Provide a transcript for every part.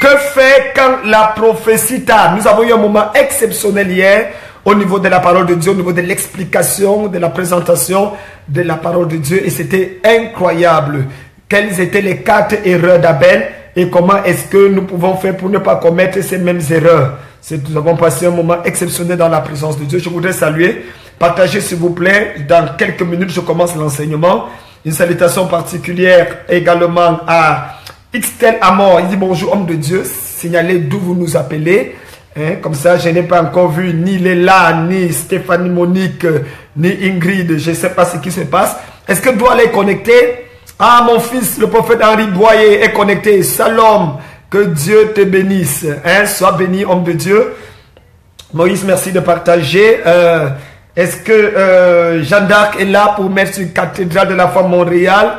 Que fait quand la prophétie tarde? Nous avons eu un moment exceptionnel hier au niveau de la parole de Dieu, au niveau de l'explication, de la présentation de la parole de Dieu. Et c'était incroyable. Quelles étaient les 4 erreurs d'Abel et comment est-ce que nous pouvons faire pour ne pas commettre ces mêmes erreurs. Nous avons passé un moment exceptionnel dans la présence de Dieu. Je voudrais saluer, partagez s'il vous plaît. Dans quelques minutes, je commence l'enseignement. Une salutation particulière également à Xtel Amor. Il dit bonjour homme de Dieu, signalez d'où vous nous appelez. Comme ça, je n'ai pas encore vu ni Léla, ni Stéphanie Monique, ni Ingrid. Je ne sais pas ce qui se passe. Est-ce que Douala est connecté? Ah, mon fils, le prophète Henri Boyer est connecté. Shalom, que Dieu te bénisse. Sois béni, homme de Dieu. Moïse, merci de partager. Est-ce que Jeanne d'Arc est là pour mettre sur cathédrale de la foi Montréal?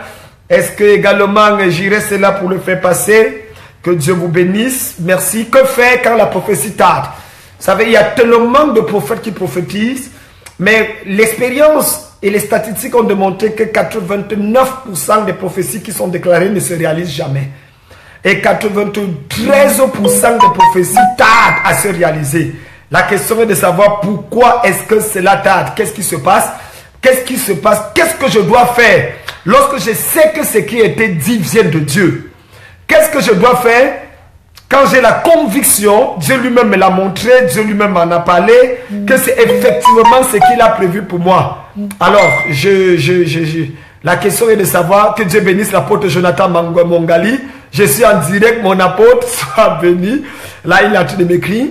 Est-ce que également Giresse est là pour le faire passer? Que Dieu vous bénisse. Merci. Que faire quand la prophétie tarde? Vous savez, il y a tellement de prophètes qui prophétisent, mais l'expérience et les statistiques ont démontré que 89% des prophéties qui sont déclarées ne se réalisent jamais. Et 93% des prophéties tardent à se réaliser. La question est de savoir pourquoi est-ce que cela tarde. Qu'est-ce qui se passe? Qu'est-ce qui se passe? Qu'est-ce que je dois faire lorsque je sais que ce qui a été dit vient de Dieu? Qu'est-ce que je dois faire quand j'ai la conviction, Dieu lui-même me l'a montré, Dieu lui-même m'en a parlé, que c'est effectivement ce qu'il a prévu pour moi? Alors, la question est de savoir, que Dieu bénisse l'apôtre Jonathan Mongali. Je suis en direct, mon apôtre, soit béni. Là, il est en train de m'écrire.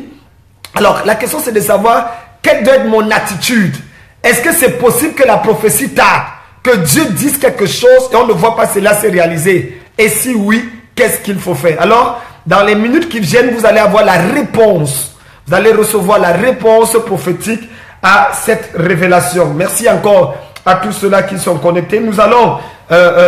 Alors, la question c'est de savoir, quelle doit être mon attitude? Est-ce que c'est possible que la prophétie tarde, que Dieu dise quelque chose et on ne voit pas cela se réaliser? Et si oui, qu'est-ce qu'il faut faire? Alors, dans les minutes qui viennent, vous allez avoir la réponse. Vous allez recevoir la réponse prophétique à cette révélation. Merci encore à tous ceux-là qui sont connectés. Nous allons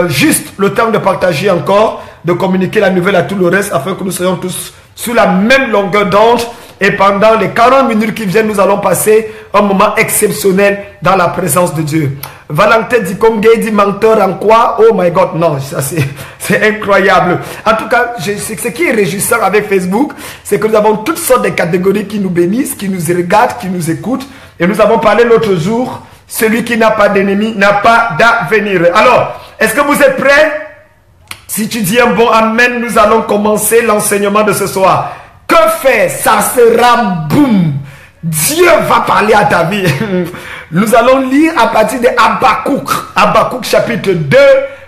juste le temps de partager encore, de communiquer la nouvelle à tout le reste, afin que nous soyons tous sur la même longueur d'onde. Et pendant les 40 minutes qui viennent, nous allons passer un moment exceptionnel dans la présence de Dieu. Valentin dit dit menteur en quoi? Oh my God, non, ça c'est incroyable. En tout cas, ce qui est réjouissant avec Facebook, c'est que nous avons toutes sortes de catégories qui nous bénissent, qui nous regardent, qui nous écoutent. Et nous avons parlé l'autre jour, celui qui n'a pas d'ennemi n'a pas d'avenir. Alors, est-ce que vous êtes prêts? Si tu dis un bon amen, nous allons commencer l'enseignement de ce soir. Que faire? Ça sera boum. Dieu va parler à ta vie. Nous allons lire à partir de Habakkuk. Habakkuk chapitre 2,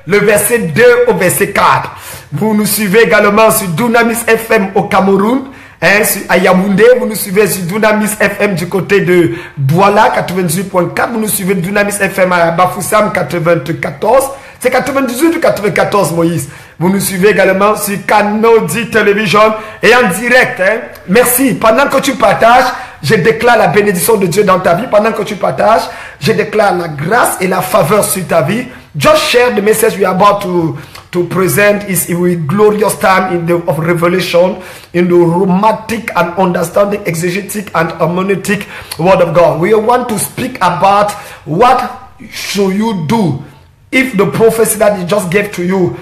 le verset 2 au verset 4. Vous nous suivez également sur Dunamis FM au Cameroun. À Yaoundé, vous nous suivez sur Dunamis FM du côté de Douala 98.4. Vous nous suivez Dunamis FM à Bafoussam 94. C'est 98 ou 94, Moïse. Vous nous suivez également sur Canodi Television et en direct. Merci. Pendant que tu partages, je déclare la bénédiction de Dieu dans ta vie. Pendant que tu partages, je déclare la grâce et la faveur sur ta vie. Just share the message we are about to present is a glorious time of revelation in the romantic and understanding, exegetic and hermeneutic word of God. We want to speak about what should you do if the prophecy that he just gave to you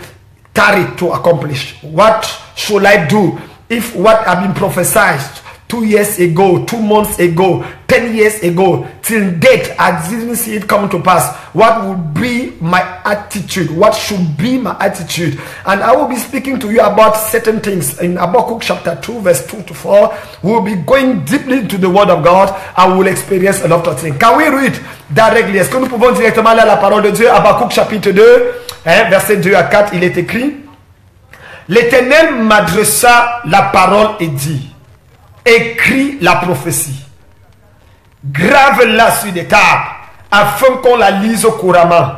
tarry to accomplish. What should I do if what I've been prophesied 2 years ago, 2 months ago, 10 years ago, till date, I didn't see it come to pass? What would be my attitude? What should be my attitude? And I will be speaking to you about certain things. In Habakkuk chapter 2, verse 2 to 4, we will be going deeply into the word of God and we will experience a lot of things. Can we read directly? Est-ce que nous pouvons directement aller à la parole de Dieu? Habakkuk chapitre 2, verset 2 à 4, il est écrit: L'Éternel m'adressa la parole et dit: écris la prophétie, grave-la sur des tables, afin qu'on la lise couramment,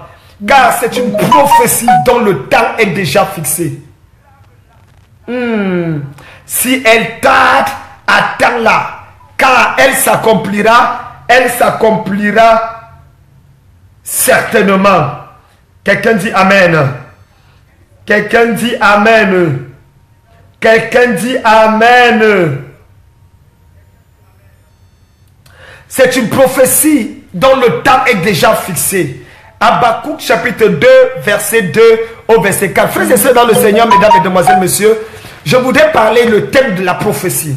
car c'est une prophétie dont le temps est déjà fixé. Si elle tarde, attends-la, car elle s'accomplira certainement. Quelqu'un dit Amen. Quelqu'un dit Amen. Quelqu'un dit Amen. C'est une prophétie dont le temps est déjà fixé. Habakkuk chapitre 2, verset 2 au verset 4. Frères et sœurs dans le Seigneur, mesdames, mesdemoiselles, messieurs, je voudrais parler le thème de la prophétie.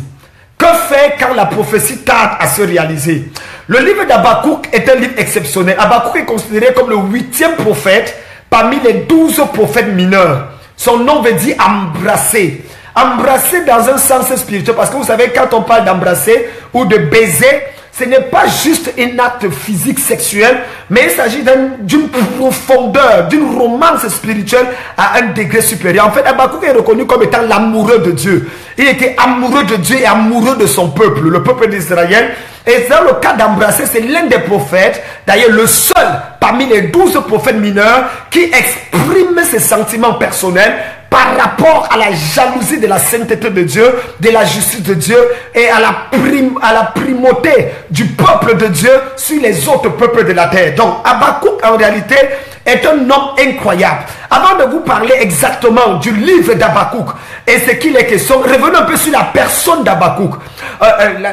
Que faire quand la prophétie tarde à se réaliser? Le livre d'Habakkuk est un livre exceptionnel. Habakkuk est considéré comme le 8e prophète parmi les 12 prophètes mineurs. Son nom veut dire embrasser. Embrasser dans un sens spirituel. Parce que vous savez, quand on parle d'embrasser ou de baiser, ce n'est pas juste un acte physique sexuel, mais il s'agit d'une profondeur, d'une romance spirituelle à un degré supérieur. En fait, Habakkuk est reconnu comme étant l'amoureux de Dieu. Il était amoureux de Dieu et amoureux de son peuple, le peuple d'Israël. Et dans le cas d'embrasser, c'est l'un des prophètes, d'ailleurs le seul parmi les 12 prophètes mineurs qui exprime ses sentiments personnels par rapport à la jalousie de la sainteté de Dieu, de la justice de Dieu et à la primauté du peuple de Dieu sur les autres peuples de la terre. Donc Habakkuk en réalité est un homme incroyable. Avant de vous parler exactement du livre d'Habakkuk et ce qu'il est question, revenons un peu sur la personne d'Habakkuk.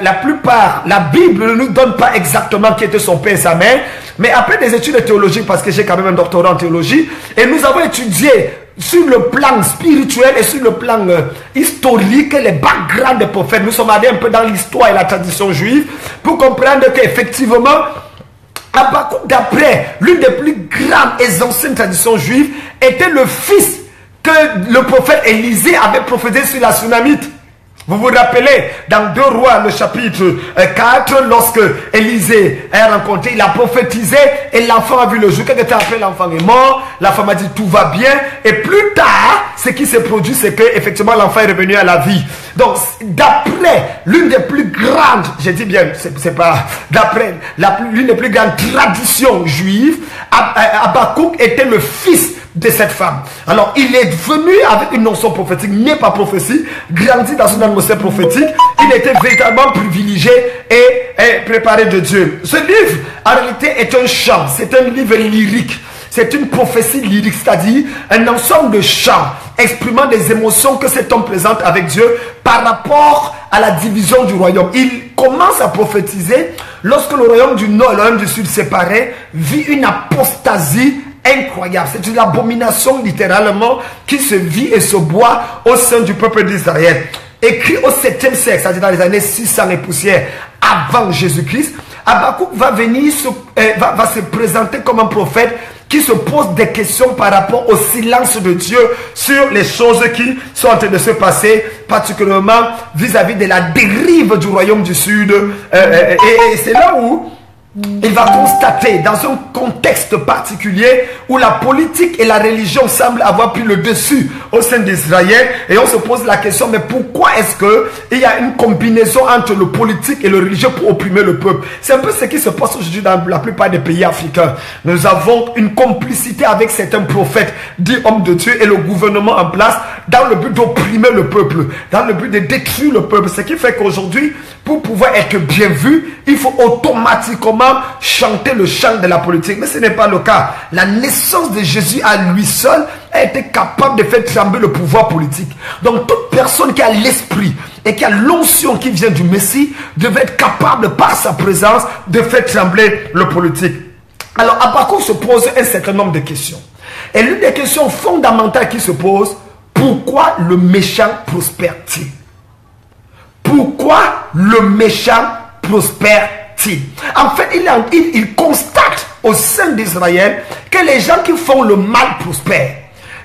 La plupart, la Bible ne nous donne pas exactement qui était son père et sa mère, mais après des études théologiques, parce que j'ai quand même un doctorat en théologie, et nous avons étudié sur le plan spirituel et sur le plan historique, les backgrounds des prophètes. Nous sommes allés un peu dans l'histoire et la tradition juive pour comprendre qu'effectivement, Habakkuk, d'après l'une des plus grandes et anciennes traditions juives, était le fils que le prophète Élisée avait prophétisé sur la Sunamite. Vous vous rappelez, dans 2 Rois, le chapitre 4, lorsque Élisée a rencontré, il a prophétisé et l'enfant a vu le jour. Quelques temps après, l'enfant est mort. La femme a dit tout va bien. Et plus tard, ce qui s'est produit, c'est que effectivement l'enfant est revenu à la vie. Donc, d'après l'une des plus grandes, j'ai dit bien, c'est pas, d'après l'une des plus grandes traditions juives, Habakkuk était le fils de cette femme. Alors, il est venu avec une notion prophétique, n'est pas prophétie, grandi dans une atmosphère prophétique. Il était véritablement privilégié et préparé de Dieu. Ce livre, en réalité, est un chant. C'est un livre lyrique. C'est une prophétie lyrique, c'est-à-dire un ensemble de chants exprimant des émotions que cet homme présente avec Dieu par rapport à la division du royaume. Il commence à prophétiser lorsque le royaume du nord et le royaume du sud séparés vit une apostasie incroyable. C'est une abomination littéralement qui se vit et se boit au sein du peuple d'Israël. Écrit au 7e siècle, c'est-à-dire dans les années 600 et poussière avant Jésus-Christ, Habakkuk va venir va se présenter comme un prophète qui se pose des questions par rapport au silence de Dieu sur les choses qui sont en train de se passer, particulièrement vis-à-vis de la dérive du royaume du Sud. Et c'est là où il va constater, dans un contexte particulier où la politique et la religion semblent avoir pris le dessus au sein d'Israël, et on se pose la question, mais pourquoi est-ce qu'il y a une combinaison entre le politique et le religieux pour opprimer le peuple? C'est un peu ce qui se passe aujourd'hui dans la plupart des pays africains. Nous avons une complicité avec certains prophètes, dits hommes de Dieu, et le gouvernement en place, dans le but d'opprimer le peuple, dans le but de détruire le peuple. Ce qui fait qu'aujourd'hui, pour pouvoir être bien vu, il faut automatiquement chanter le chant de la politique. Mais ce n'est pas le cas. La naissance de Jésus à lui seul a été capable de faire trembler le pouvoir politique. Donc toute personne qui a l'esprit et qui a l'onction qui vient du Messie devait être capable par sa présence de faire trembler le politique. Alors Habakkuk se pose un certain nombre de questions. Et l'une des questions fondamentales qui se pose, pourquoi le méchant prospère-t-il? Pourquoi le méchant prospère-t-il? En fait, il constate au sein d'Israël que les gens qui font le mal prospèrent.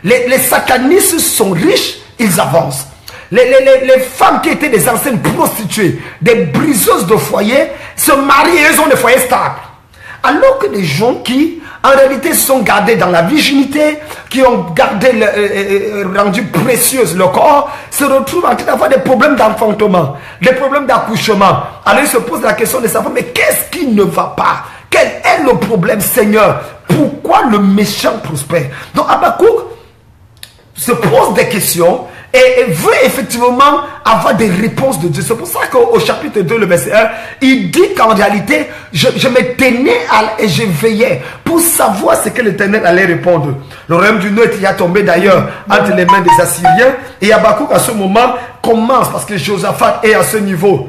Les satanistes sont riches, ils avancent. Les femmes qui étaient des anciennes prostituées, des briseuses de foyers, se marient et elles ont des foyers stables. Alors que des gens qui, en réalité, sont gardés dans la virginité, qui ont rendu précieuse le corps, se retrouvent en train d'avoir des problèmes d'enfantement, des problèmes d'accouchement. Alors ils se posent la question de savoir, mais qu'est-ce qui ne va pas? Quel est le problème, Seigneur? Pourquoi le méchant prospère? Donc Habakkuk se pose des questions et veut effectivement avoir des réponses de Dieu. C'est pour ça qu'au chapitre 2, le verset 1, il dit qu'en réalité, je me tenais et je veillais pour savoir ce que l'Éternel allait répondre. Le royaume du Nord est tombé d'ailleurs entre les mains des Assyriens. Et Habakkuk à ce moment commence, parce que Josaphat est à ce niveau.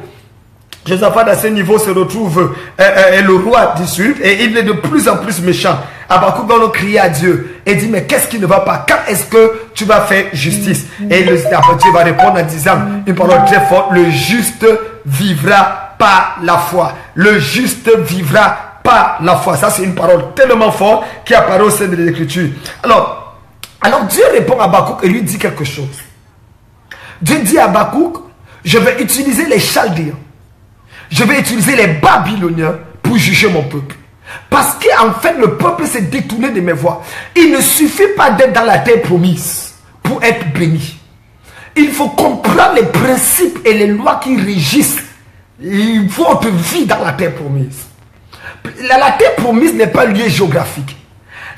Josaphat à ce niveau se retrouve le roi du Sud et il est de plus en plus méchant. Habakkuk va nous crier à Dieu et dit, mais qu'est-ce qui ne va pas? Quand est-ce que tu vas faire justice. Et Dieu va répondre en disant une parole très forte, le juste vivra par la foi. Le juste vivra par la foi. Ça, c'est une parole tellement forte qui apparaît au sein de l'Écriture. Alors Dieu répond à Habakkuk et lui dit quelque chose. Dieu dit à Habakkuk, je vais utiliser les Chaldéens. Je vais utiliser les Babyloniens pour juger mon peuple. Parce qu'en fait, le peuple s'est détourné de mes voies. Il ne suffit pas d'être dans la terre promise pour être béni. Il faut comprendre les principes et les lois qui régissent votre vie dans la terre promise. La terre promise n'est pas un lieu géographique.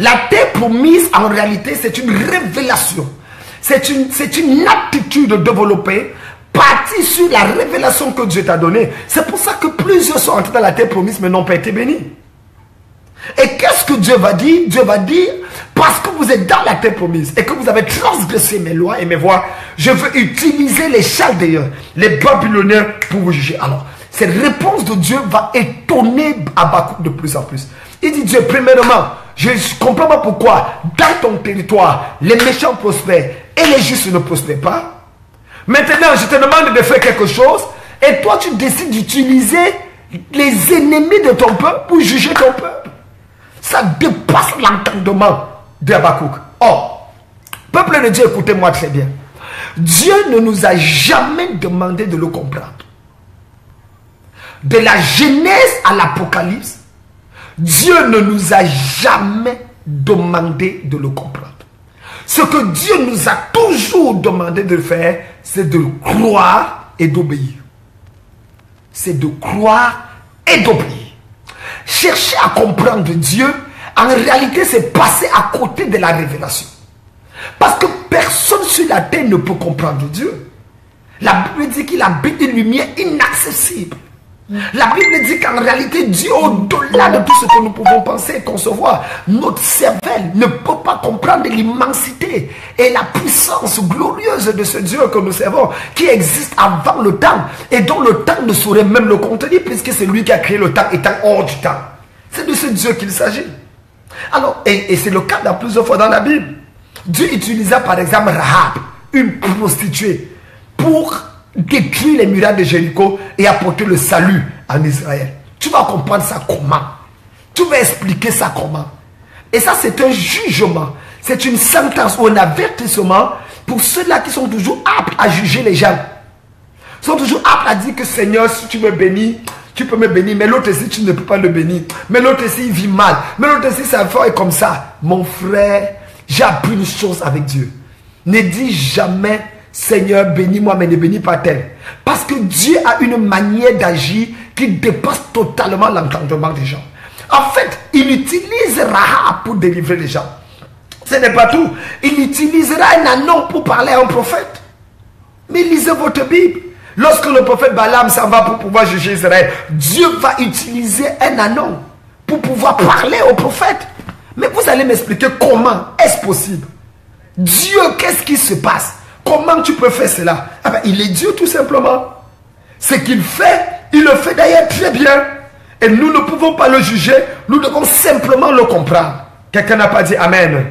La terre promise, en réalité, c'est une révélation. C'est une aptitude développée partie sur la révélation que Dieu t'a donnée. C'est pour ça que plusieurs sont entrés dans la terre promise mais n'ont pas été bénis. Et qu'est-ce que Dieu va dire? Dieu va dire, parce que vous êtes dans la terre promise et que vous avez transgressé mes lois et mes voies, je veux utiliser les Chaldéens, les Babyloniens pour vous juger. Alors, cette réponse de Dieu va étonner Habakkuk de plus en plus. Il dit, Dieu, premièrement, je ne comprends pas pourquoi dans ton territoire, les méchants prospèrent et les justes ne prospèrent pas. Maintenant, je te demande de faire quelque chose et toi, tu décides d'utiliser les ennemis de ton peuple pour juger ton peuple. Ça dépasse l'entendement d'Habakkuk. Or, peuple de Dieu, écoutez-moi très bien. Dieu ne nous a jamais demandé de le comprendre. De la Genèse à l'Apocalypse, Dieu ne nous a jamais demandé de le comprendre. Ce que Dieu nous a toujours demandé de faire, c'est de croire et d'obéir. C'est de croire et d'obéir. Chercher à comprendre Dieu, en réalité, c'est passer à côté de la révélation. Parce que personne sur la terre ne peut comprendre Dieu. La Bible dit qu'il habite une lumière inaccessible. La Bible dit qu'en réalité, Dieu, au-delà de tout ce que nous pouvons penser et concevoir, notre cervelle ne peut pas comprendre l'immensité et la puissance glorieuse de ce Dieu que nous servons, qui existe avant le temps et dont le temps ne saurait même le contenir, puisque c'est lui qui a créé le temps étant hors du temps. C'est de ce Dieu qu'il s'agit. Alors, et c'est le cas dans plusieurs fois dans la Bible. Dieu utilisa par exemple Rahab, une prostituée, pour détruire les murailles de Jéricho et apporter le salut en Israël. Tu vas comprendre ça comment? Tu vas expliquer ça comment? Et ça, c'est un jugement. C'est une sentence ou un avertissement pour ceux-là qui sont toujours aptes à juger les gens. Ils sont toujours aptes à dire que Seigneur, si tu me bénis, tu peux me bénir. Mais l'autre ici, tu ne peux pas le bénir. Mais l'autre ici, il vit mal. Mais l'autre ici, sa foi est comme ça. Mon frère, j'ai appris une chose avec Dieu. Ne dis jamais, Seigneur, bénis-moi, mais ne bénis pas tel. Parce que Dieu a une manière d'agir qui dépasse totalement l'entendement des gens. En fait, il utilise Rahab pour délivrer les gens. Ce n'est pas tout. Il utilisera un anon pour parler à un prophète. Mais lisez votre Bible. Lorsque le prophète Balaam s'en va pour pouvoir juger Israël, Dieu va utiliser un anon pour pouvoir parler au prophète. Mais vous allez m'expliquer comment est-ce possible? Dieu, qu'est-ce qui se passe? Comment tu peux faire cela? Ah ben, il est Dieu tout simplement. Ce qu'il fait, il le fait d'ailleurs très bien. Et nous ne pouvons pas le juger, nous devons simplement le comprendre. Quelqu'un n'a pas dit Amen.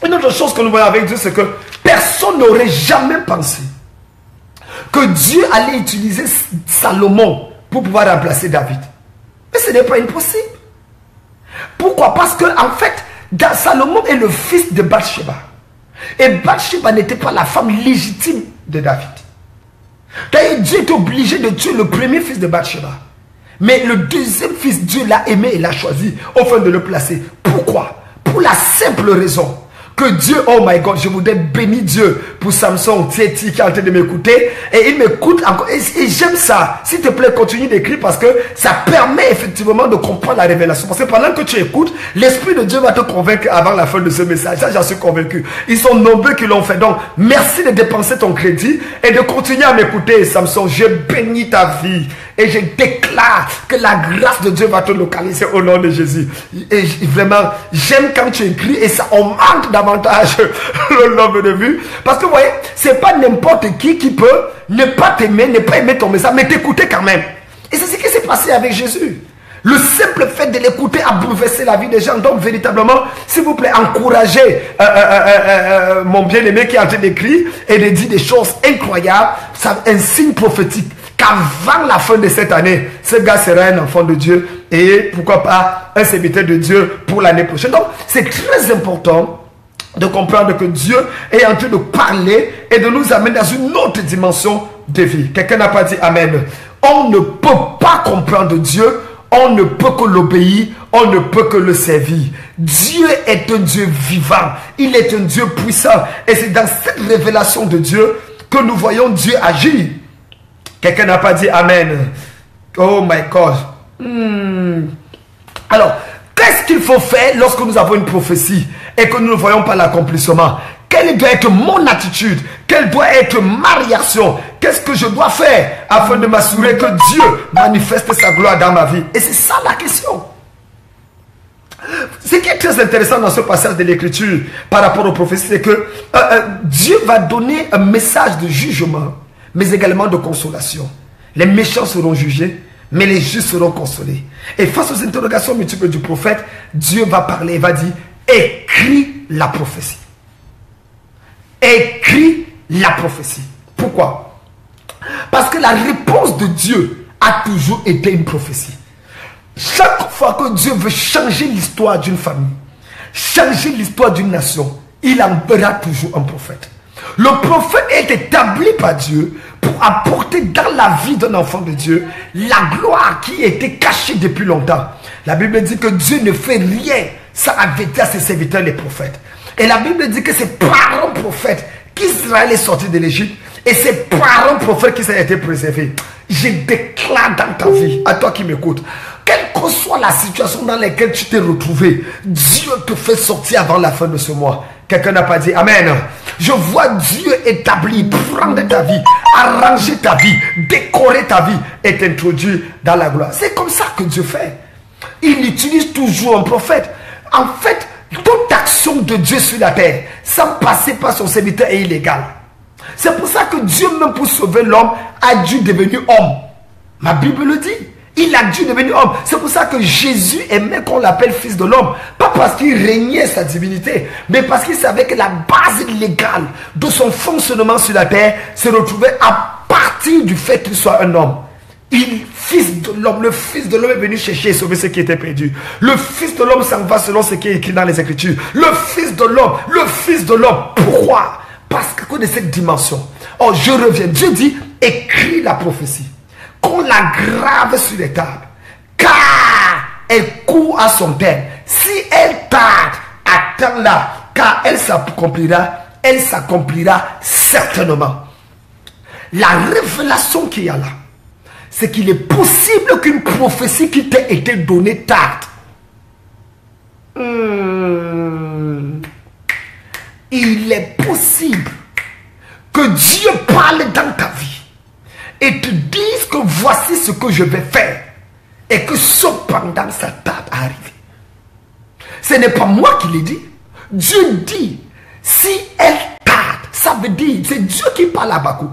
Une autre chose que nous voyons avec Dieu, c'est que personne n'aurait jamais pensé que Dieu allait utiliser Salomon pour pouvoir remplacer David. Mais ce n'est pas impossible. Pourquoi? Parce que en fait, Salomon est le fils de Bathsheba. Et Bathsheba n'était pas la femme légitime de David. D'ailleurs, Dieu est obligé de tuer le premier fils de Bathsheba. Mais le deuxième fils, Dieu l'a aimé et l'a choisi afin de le placer. Pourquoi? Pour la simple raison que Dieu, oh my God, je voudrais bénir Dieu pour Samson Tieti qui est en train de m'écouter. Et il m'écoute encore. Et j'aime ça. S'il te plaît, continue d'écrire parce que ça permet effectivement de comprendre la révélation. Parce que pendant que tu écoutes, l'Esprit de Dieu va te convaincre avant la fin de ce message. Ça, j'en suis convaincu. Ils sont nombreux qui l'ont fait. Donc, merci de dépenser ton crédit et de continuer à m'écouter, Samson. Je bénis ta vie. Et je déclare que la grâce de Dieu va te localiser au nom de Jésus. Et vraiment, j'aime quand tu écris et ça augmente davantage le nombre de vues. Parce que vous voyez, c'est pas n'importe qui peut ne pas t'aimer, ne pas aimer ton message, mais t'écouter quand même. Et c'est ce qui s'est passé avec Jésus. Le simple fait de l'écouter a bouleversé la vie des gens. Donc, véritablement, s'il vous plaît, encouragez mon bien-aimé qui est en train d'écrire et de dire des choses incroyables. C'est un signe prophétique qu'avant la fin de cette année, ce gars sera un enfant de Dieu et pourquoi pas un serviteur de Dieu pour l'année prochaine. Donc, c'est très important de comprendre que Dieu est en train de parler et de nous amener dans une autre dimension de vie. Quelqu'un n'a pas dit Amen. On ne peut pas comprendre Dieu, on ne peut que l'obéir, on ne peut que le servir. Dieu est un Dieu vivant, il est un Dieu puissant. Et c'est dans cette révélation de Dieu que nous voyons Dieu agir. Quelqu'un n'a pas dit Amen. Oh my God. Alors, qu'est-ce qu'il faut faire lorsque nous avons une prophétie et que nous ne voyons pas l'accomplissement? Quelle doit être mon attitude? Quelle doit être ma réaction? Qu'est-ce que je dois faire afin de m'assurer que Dieu manifeste sa gloire dans ma vie? Et c'est ça la question. Ce qui est très intéressant dans ce passage de l'écriture par rapport aux prophéties, c'est que Dieu va donner un message de jugement, mais également de consolation. Les méchants seront jugés, mais les justes seront consolés. Et face aux interrogations multiples du prophète, Dieu va parler, il va dire, écris la prophétie. Écris la prophétie. Pourquoi? Parce que la réponse de Dieu a toujours été une prophétie. Chaque fois que Dieu veut changer l'histoire d'une famille, changer l'histoire d'une nation, il enverra toujours un prophète. Le prophète est établi par Dieu pour apporter dans la vie d'un enfant de Dieu la gloire qui était cachée depuis longtemps. La Bible dit que Dieu ne fait rien sans avertir à ses serviteurs les prophètes. Et la Bible dit que c'est par un prophète qu'Israël est sorti de l'Égypte et c'est par un prophète qui s'est été préservé. Je déclare dans ta vie, à toi qui m'écoutes, quelle que soit la situation dans laquelle tu t'es retrouvé, Dieu te fait sortir avant la fin de ce mois. Quelqu'un n'a pas dit Amen. Je vois Dieu établir, prendre ta vie, arranger ta vie, décorer ta vie et t'introduire dans la gloire. C'est comme ça que Dieu fait. Il utilise toujours un prophète. En fait, toute action de Dieu sur la terre, sans passer par son serviteur, est illégale. C'est pour ça que Dieu, même pour sauver l'homme, a dû devenir homme. Ma Bible le dit. Il a dû devenir homme. C'est pour ça que Jésus aimait qu'on l'appelle fils de l'homme. Pas parce qu'il régnait sa divinité, mais parce qu'il savait que la base légale de son fonctionnement sur la terre se retrouvait à partir du fait qu'il soit un homme. Fils de l'homme, le fils de l'homme est venu chercher et sauver ce qui était perdu. Le fils de l'homme s'en va selon ce qui est écrit dans les Écritures. Le fils de l'homme, le fils de l'homme. Pourquoi? Parce que de cette dimension. Oh, je reviens. Dieu dit, écris la prophétie. Qu'on la grave sur les tables, car elle court à son terme. Si elle tarde, attends-la, car elle s'accomplira certainement. La révélation qu'il y a là, c'est qu'il est possible qu'une prophétie qui t'a été donnée tarde. Il est possible que Dieu parle dans ta vie et te dise que voici ce que je vais faire et que cependant ça tarde à arriver. Ce n'est pas moi qui l'ai dit. Dieu dit, si elle tarde, ça veut dire, c'est Dieu qui parle à Habakkuk.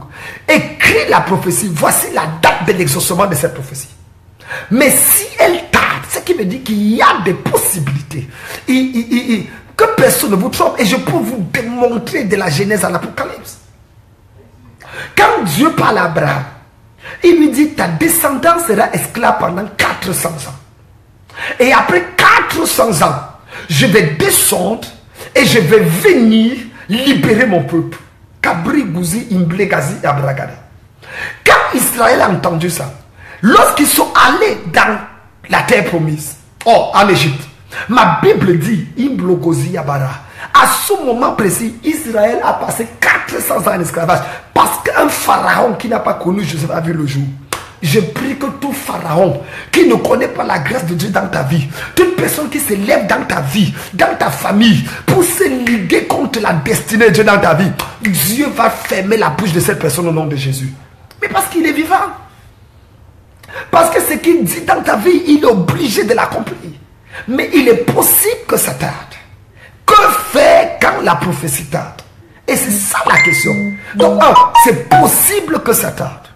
Écris la prophétie, voici la date de l'exaucement de cette prophétie. Mais si elle tarde, ce qui veut dire qu'il y a des possibilités. Que personne ne vous trompe et je peux vous démontrer de la Genèse à l'Apocalypse. Quand Dieu parle à Abraham, il lui dit, ta descendance sera esclave pendant 400 ans. Et après 400 ans, je vais descendre et je vais venir libérer mon peuple. Kabri, Gouzi, Imble, Gazi et Abragada. Quand Israël a entendu ça, lorsqu'ils sont allés dans la terre promise, en Égypte, ma Bible dit, Imble, Gozi, Yabara. À ce moment précis, Israël a passé 400 ans en esclavage. Parce qu'un pharaon qui n'a pas connu Joseph a vu le jour. Je prie que tout pharaon qui ne connaît pas la grâce de Dieu dans ta vie, toute personne qui se lève dans ta vie, dans ta famille, pour se liguer contre la destinée de Dieu dans ta vie, Dieu va fermer la bouche de cette personne au nom de Jésus. Mais parce qu'il est vivant. Parce que ce qu'il dit dans ta vie, il est obligé de l'accomplir. Mais il est possible que ça tarde. Que faire quand la prophétie tarde? Et c'est ça la question. Donc, c'est possible que ça tarde.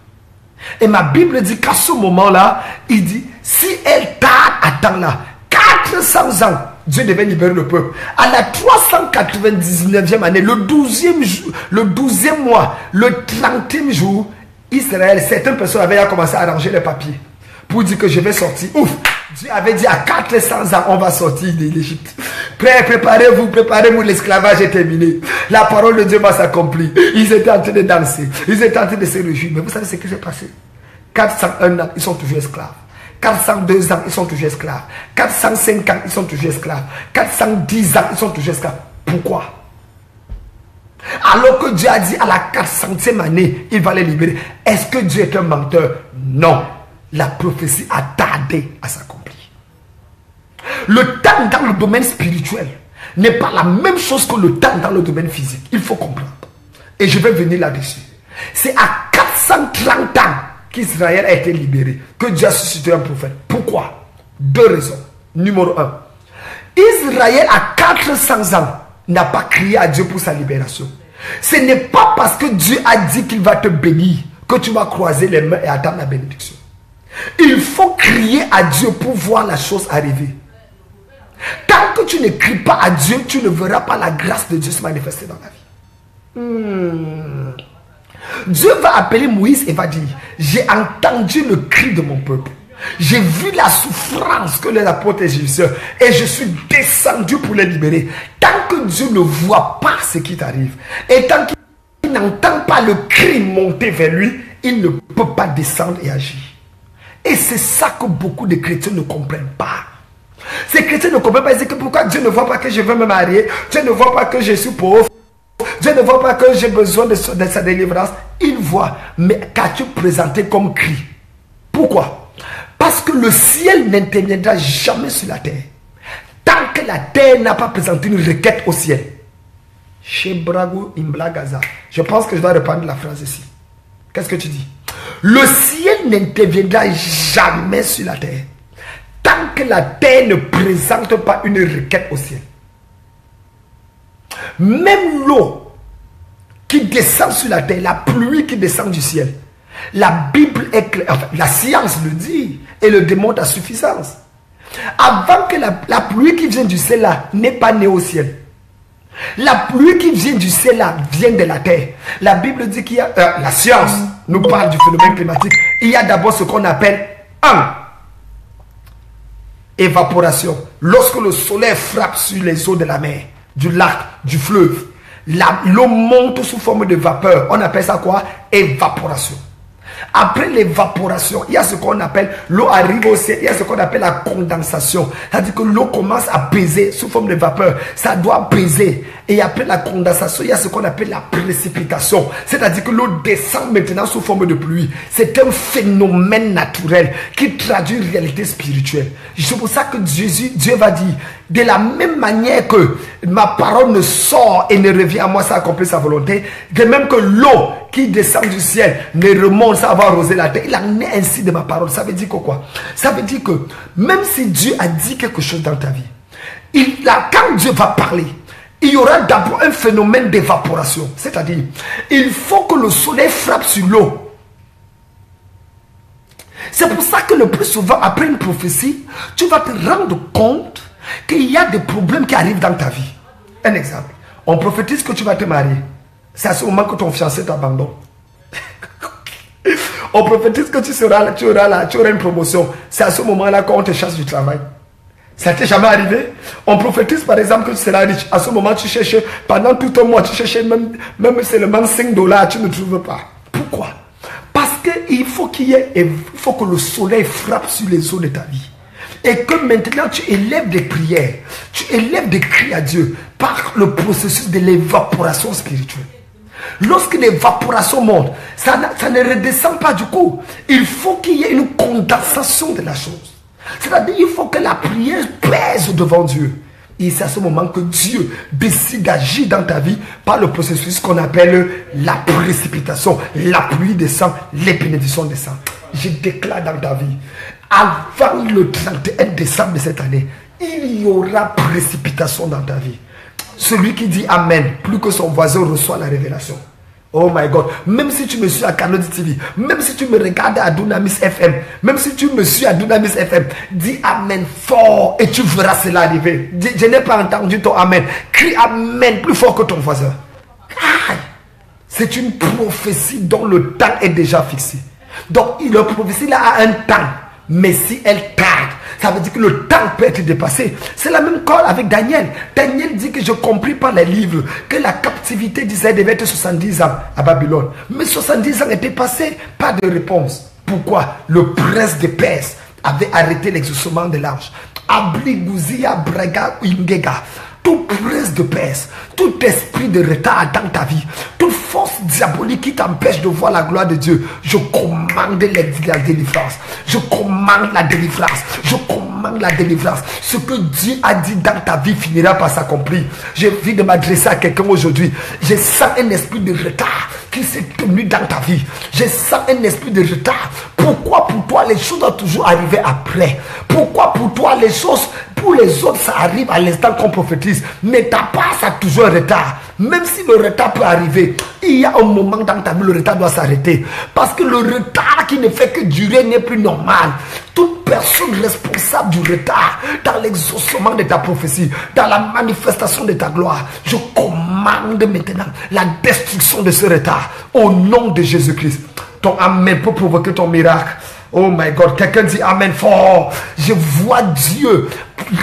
Et ma Bible dit qu'à ce moment-là, il dit, Si elle tarde à temps là, 400 ans, Dieu devait libérer le peuple. À la 399e année, le 12e mois, le 30e jour, Israël, certaines personnes avaient commencé à arranger les papiers pour dire que je vais sortir. Ouf! Dieu avait dit à 400 ans, on va sortir de l'Égypte. Préparez-vous, l'esclavage est terminé. La parole de Dieu va s'accomplir. Ils étaient en train de danser. Ils étaient en train de se réjouir. Mais vous savez ce qui s'est passé? 401 ans, ils sont toujours esclaves. 402 ans, ils sont toujours esclaves. 405 ans, ils sont toujours esclaves. 410 ans, ils sont toujours esclaves. Pourquoi? Alors que Dieu a dit à la 400e année, il va les libérer. Est-ce que Dieu est un menteur? Non. La prophétie a tardé à s'accomplir. Le temps dans le domaine spirituel n'est pas la même chose que le temps dans le domaine physique. Il faut comprendre. Et je vais venir là-dessus. C'est à 430 ans qu'Israël a été libéré, que Dieu a suscité un prophète. Pourquoi? Deux raisons. Numéro un, Israël à 400 ans n'a pas crié à Dieu pour sa libération. Ce n'est pas parce que Dieu a dit qu'il va te bénir que tu vas croiser les mains et attendre la bénédiction. Il faut crier à Dieu pour voir la chose arriver. Tant que tu ne cries pas à Dieu, tu ne verras pas la grâce de Dieu se manifester dans la vie. Dieu va appeler Moïse et va dire, j'ai entendu le cri de mon peuple. J'ai vu la souffrance que les apôtres égyptiens et je suis descendu pour les libérer. Tant que Dieu ne voit pas ce qui t'arrive et tant qu'il n'entend pas le cri monter vers lui, il ne peut pas descendre et agir. Et c'est ça que beaucoup de chrétiens ne comprennent pas. Ces chrétiens ne comprennent pas. Ils disent que pourquoi Dieu ne voit pas que je veux me marier, Dieu ne voit pas que je suis pauvre, Dieu ne voit pas que j'ai besoin de sa délivrance. Il voit. Mais qu'as-tu présenté comme cri? Pourquoi? Parce que le ciel n'interviendra jamais sur la terre tant que la terre n'a pas présenté une requête au ciel. Chez Brago Imblagaza. Je pense que je dois reprendre la phrase ici. Qu'est-ce que tu dis? Le ciel n'interviendra jamais sur la terre tant que la terre ne présente pas une requête au ciel. Même l'eau qui descend sur la terre, la pluie qui descend du ciel, la Bible est claire, enfin, la science le dit et le démontre à suffisance. Avant que la pluie qui vient du ciel là n'est pas née au ciel. La pluie qui vient du ciel là vient de la terre. La Bible dit qu'il y a, la science nous parle du phénomène climatique. Il y a d'abord ce qu'on appelle évaporation. Lorsque le soleil frappe sur les eaux de la mer, du lac, du fleuve, l'eau monte sous forme de vapeur. On appelle ça quoi? Évaporation. Après l'évaporation, il y a ce qu'on appelle, l'eau arrive au ciel, il y a ce qu'on appelle la condensation. C'est-à-dire que l'eau commence à peser sous forme de vapeur. Ça doit peser. Et après la condensation, il y a ce qu'on appelle la précipitation. C'est-à-dire que l'eau descend maintenant sous forme de pluie. C'est un phénomène naturel qui traduit une réalité spirituelle. C'est pour ça que Dieu va dire, de la même manière que ma parole ne sort et ne revient à moi sans accomplir sa volonté, de même que l'eau qui descend du ciel ne remonte sans avoir arrosé la terre. Il en est ainsi de ma parole. Ça veut dire que quoi? Ça veut dire que même si Dieu a dit quelque chose dans ta vie, quand Dieu va parler, il y aura d'abord un phénomène d'évaporation. C'est-à-dire, il faut que le soleil frappe sur l'eau. C'est pour ça que le plus souvent, après une prophétie, tu vas te rendre compte qu'il y a des problèmes qui arrivent dans ta vie. Un exemple, on prophétise que tu vas te marier. C'est à ce moment que ton fiancé t'abandonne. On prophétise que tu auras une promotion. C'est à ce moment-là qu'on te chasse du travail. Ça t'est jamais arrivé? On prophétise par exemple que tu seras riche. À ce moment, tu cherches, pendant tout un mois, tu cherches même seulement $5, tu ne trouves pas. Pourquoi? Parce qu'il faut il faut que le soleil frappe sur les eaux de ta vie. Et que maintenant tu élèves des prières, tu élèves des cris à Dieu par le processus de l'évaporation spirituelle. Lorsque l'évaporation monte, ça ne redescend pas du coup. Il faut qu'il y ait une condensation de la chose. C'est-à-dire qu'il faut que la prière pèse devant Dieu. Et c'est à ce moment que Dieu décide d'agir dans ta vie par le processus qu'on appelle la précipitation. La pluie descend, les bénédictions descendent. Je déclare dans ta vie, avant le 31 décembre de cette année, il y aura précipitation dans ta vie. Celui qui dit Amen, plus que son voisin reçoit la révélation. Oh my God. Même si tu me suis à Canal TV, même si tu me regardes à Dunamis FM, même si tu me suis à Dunamis FM, dis Amen fort et tu verras cela arriver. Je n'ai pas entendu ton Amen. Crie Amen plus fort que ton voisin. C'est une prophétie dont le temps est déjà fixé. Donc, la prophétie là a un temps. Mais si elle tarde, ça veut dire que le temps peut être dépassé. C'est la même chose avec Daniel. Daniel dit que je compris par les livres que la captivité d'Israël devait être 70 ans à Babylone. Mais 70 ans étaient passés, pas de réponse. Pourquoi? Le prince de Perse avait arrêté l'exaucement de l'ange. Abli Gouzia Braga Ingega. Tout prince de Perse, tout esprit de retard dans ta vie, toute force diabolique qui t'empêche de voir la gloire de Dieu, je commande la délivrance. Je commande la délivrance. Je commande la délivrance. Ce que Dieu a dit dans ta vie finira par s'accomplir. J'ai envie de m'adresser à quelqu'un aujourd'hui. Je sens un esprit de retard qui s'est tenu dans ta vie. Je sens un esprit de retard. Pourquoi pour toi les choses doivent toujours arriver après? Pourquoi pour toi les choses, pour les autres ça arrive à l'instant qu'on prophétise, mais ta part ça a toujours un retard? Même si le retard peut arriver, il y a un moment dans ta vie le retard doit s'arrêter. Parce que le retard qui ne fait que durer n'est plus normal. Toute personne responsable du retard dans l'exaucement de ta prophétie, dans la manifestation de ta gloire, je commande maintenant la destruction de ce retard au nom de Jésus-Christ. Ton Amen peut provoquer ton miracle. Oh my God, quelqu'un dit Amen fort. Je vois Dieu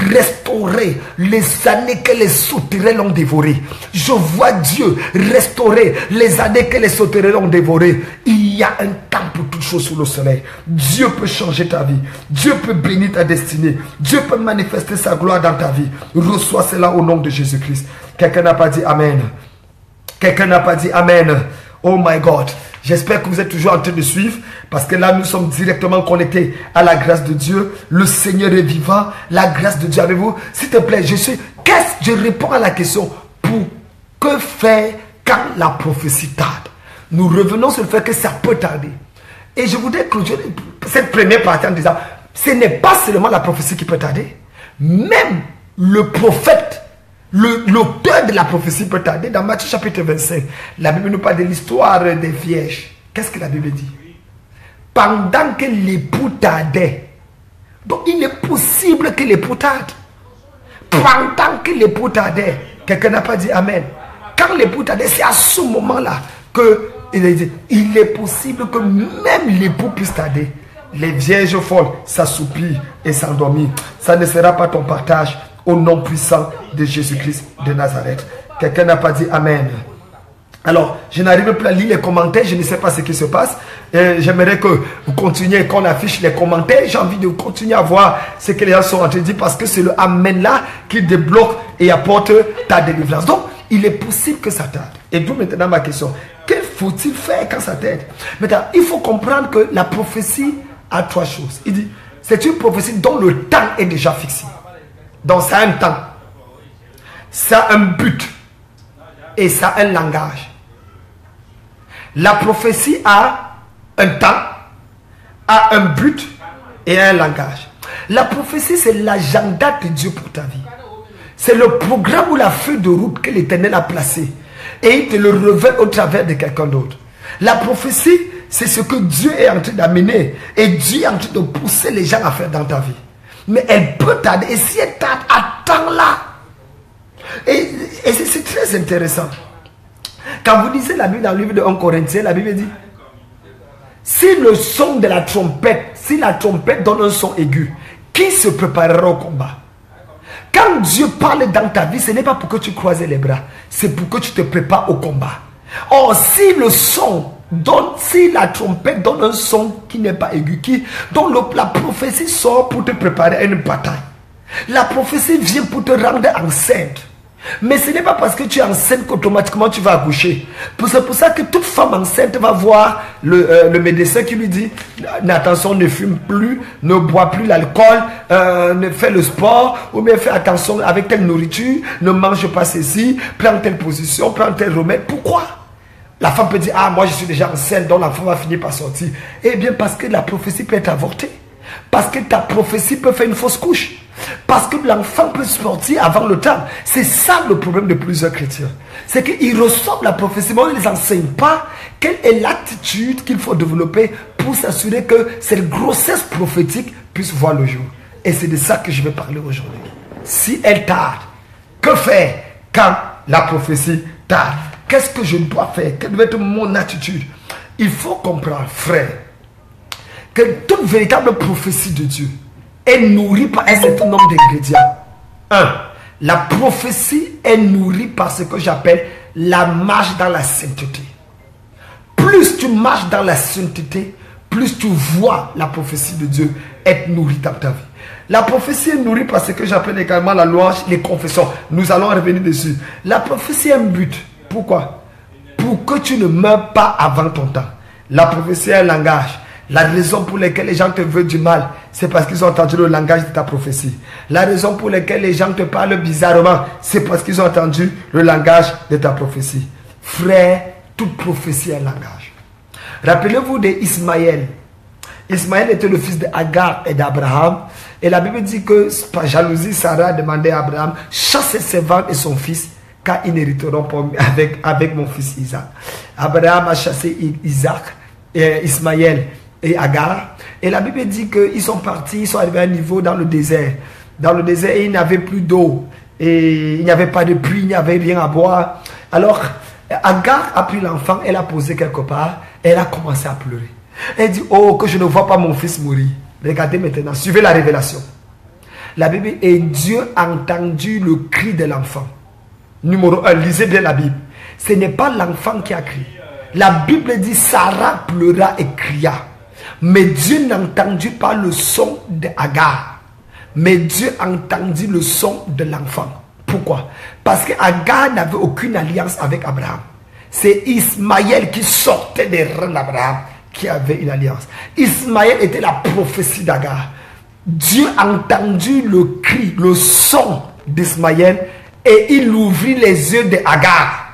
restaurer les années que les sauterelles ont dévorées. Je vois Dieu restaurer les années que les sauterelles ont dévorées. Il y a un temps pour toutes choses sous le soleil. Dieu peut changer ta vie. Dieu peut bénir ta destinée. Dieu peut manifester sa gloire dans ta vie. Reçois cela au nom de Jésus-Christ. Quelqu'un n'a pas dit Amen. Quelqu'un n'a pas dit Amen. Oh my God. J'espère que vous êtes toujours en train de suivre, parce que là nous sommes directement connectés à la grâce de Dieu. Le Seigneur est vivant. La grâce de Dieu avec vous. S'il te plaît, je réponds à la question. Pour que faire quand la prophétie tarde? Nous revenons sur le fait que ça peut tarder. Et je voudrais clôturer cette première partie en disant, ce n'est pas seulement la prophétie qui peut tarder. Même le prophète, l'auteur de la prophétie peut tarder. Dans Matthieu chapitre 25, la Bible nous parle de l'histoire des vierges. Qu'est-ce que la Bible dit? Pendant que l'époux tardait. Donc il est possible que l'époux tarde. Pendant que l'époux tardait. Quelqu'un n'a pas dit Amen. Quand l'époux tardait, c'est à ce moment-là que il est possible que même l'époux puisse tarder. Les vierges folles s'assoupirent et s'endormirent. Ça ne sera pas ton partage. Au nom puissant de Jésus-Christ de Nazareth. Quelqu'un n'a pas dit Amen. Alors, je n'arrive plus à lire les commentaires. Je ne sais pas ce qui se passe. J'aimerais que vous continuiez, qu'on affiche les commentaires. J'ai envie de continuer à voir ce que les gens sont en train de dire, parce que c'est le Amen là qui débloque et apporte ta délivrance. Donc, il est possible que ça tarde. Et d'où maintenant ma question. Que faut-il faire quand ça tarde? Maintenant, il faut comprendre que la prophétie a trois choses. Il dit, c'est une prophétie dont le temps est déjà fixé. Donc ça a un temps, ça a un but et ça a un langage. La prophétie a un temps, a un but et un langage. La prophétie, c'est l'agenda de Dieu pour ta vie. C'est le programme ou la feuille de route que l'Éternel a placé et il te le révèle au travers de quelqu'un d'autre. La prophétie, c'est ce que Dieu est en train d'amener et Dieu est en train de pousser les gens à faire dans ta vie. Mais elle peut tarder. Et si elle tarde, attends-la. Et c'est très intéressant. Quand vous lisez la Bible dans le livre de 1 Corinthiens, la Bible dit, si le son de la trompette, si la trompette donne un son aigu, qui se préparera au combat? Quand Dieu parle dans ta vie, ce n'est pas pour que tu croises les bras, c'est pour que tu te prépares au combat. Or, si le son si la trompette donne un son qui n'est pas aigu, dont la prophétie sort pour te préparer à une bataille. La prophétie vient pour te rendre enceinte. Mais ce n'est pas parce que tu es enceinte qu'automatiquement tu vas accoucher. C'est pour ça que toute femme enceinte va voir le médecin qui lui dit, attention, ne fume plus, ne bois plus l'alcool, ne fais le sport, ou bien fais attention avec telle nourriture, ne mange pas ceci, prends telle position, prends tel remède. Pourquoi? La femme peut dire, ah, moi je suis déjà enceinte, donc l'enfant va finir par sortir. Eh bien, parce que la prophétie peut être avortée. Parce que ta prophétie peut faire une fausse couche. Parce que l'enfant peut sortir avant le temps. C'est ça le problème de plusieurs chrétiens. C'est qu'ils reçoivent la prophétie, mais on ne les enseigne pas quelle est l'attitude qu'il faut développer pour s'assurer que cette grossesse prophétique puisse voir le jour. Et c'est de ça que je vais parler aujourd'hui. Si elle tarde, que faire quand la prophétie tarde? Qu'est-ce que je dois faire? Quelle doit être mon attitude? Il faut comprendre, frère, que toute véritable prophétie de Dieu est nourrie par un certain nombre d'ingrédients. 1. La prophétie est nourrie par ce que j'appelle la marche dans la sainteté. Plus tu marches dans la sainteté, plus tu vois la prophétie de Dieu être nourrie dans ta vie. La prophétie est nourrie par ce que j'appelle également la louange, les confessions. Nous allons revenir dessus. La prophétie a un but. Pourquoi? Pour que tu ne meurs pas avant ton temps. La prophétie est un langage. La raison pour laquelle les gens te veulent du mal, c'est parce qu'ils ont entendu le langage de ta prophétie. La raison pour laquelle les gens te parlent bizarrement, c'est parce qu'ils ont entendu le langage de ta prophétie. Frère, toute prophétie est un langage. Rappelez-vous d'Ismaël. Ismaël était le fils d'Agar et d'Abraham. Et la Bible dit que par jalousie, Sarah a demandé à Abraham, chassez ses ventes et son fils, car ils n'hériteront pas avec mon fils Isaac. Abraham a chassé Ismaël et Agar. Et la Bible dit qu'ils sont partis, ils sont arrivés à un niveau dans le désert. Dans le désert, il n'y avait plus d'eau. Et il n'y avait pas de pluie, il n'y avait rien à boire. Alors, Agar a pris l'enfant, elle a posé quelque part, et elle a commencé à pleurer. Elle dit, oh, que je ne vois pas mon fils mourir. Regardez maintenant, suivez la révélation. La Bible, et Dieu a entendu le cri de l'enfant. Numéro 1, lisez bien la Bible. Ce n'est pas l'enfant qui a crié. La Bible dit, Sarah pleura et cria. Mais Dieu n'entendit pas le son d'Agar. Mais Dieu a entendu le son de l'enfant. Pourquoi? Parce qu'Agar n'avait aucune alliance avec Abraham. C'est Ismaël qui sortait des reins d'Abraham qui avait une alliance. Ismaël était la prophétie d'Agar. Dieu a entendu le cri, le son d'Ismaël et il ouvrit les yeux d'Agar.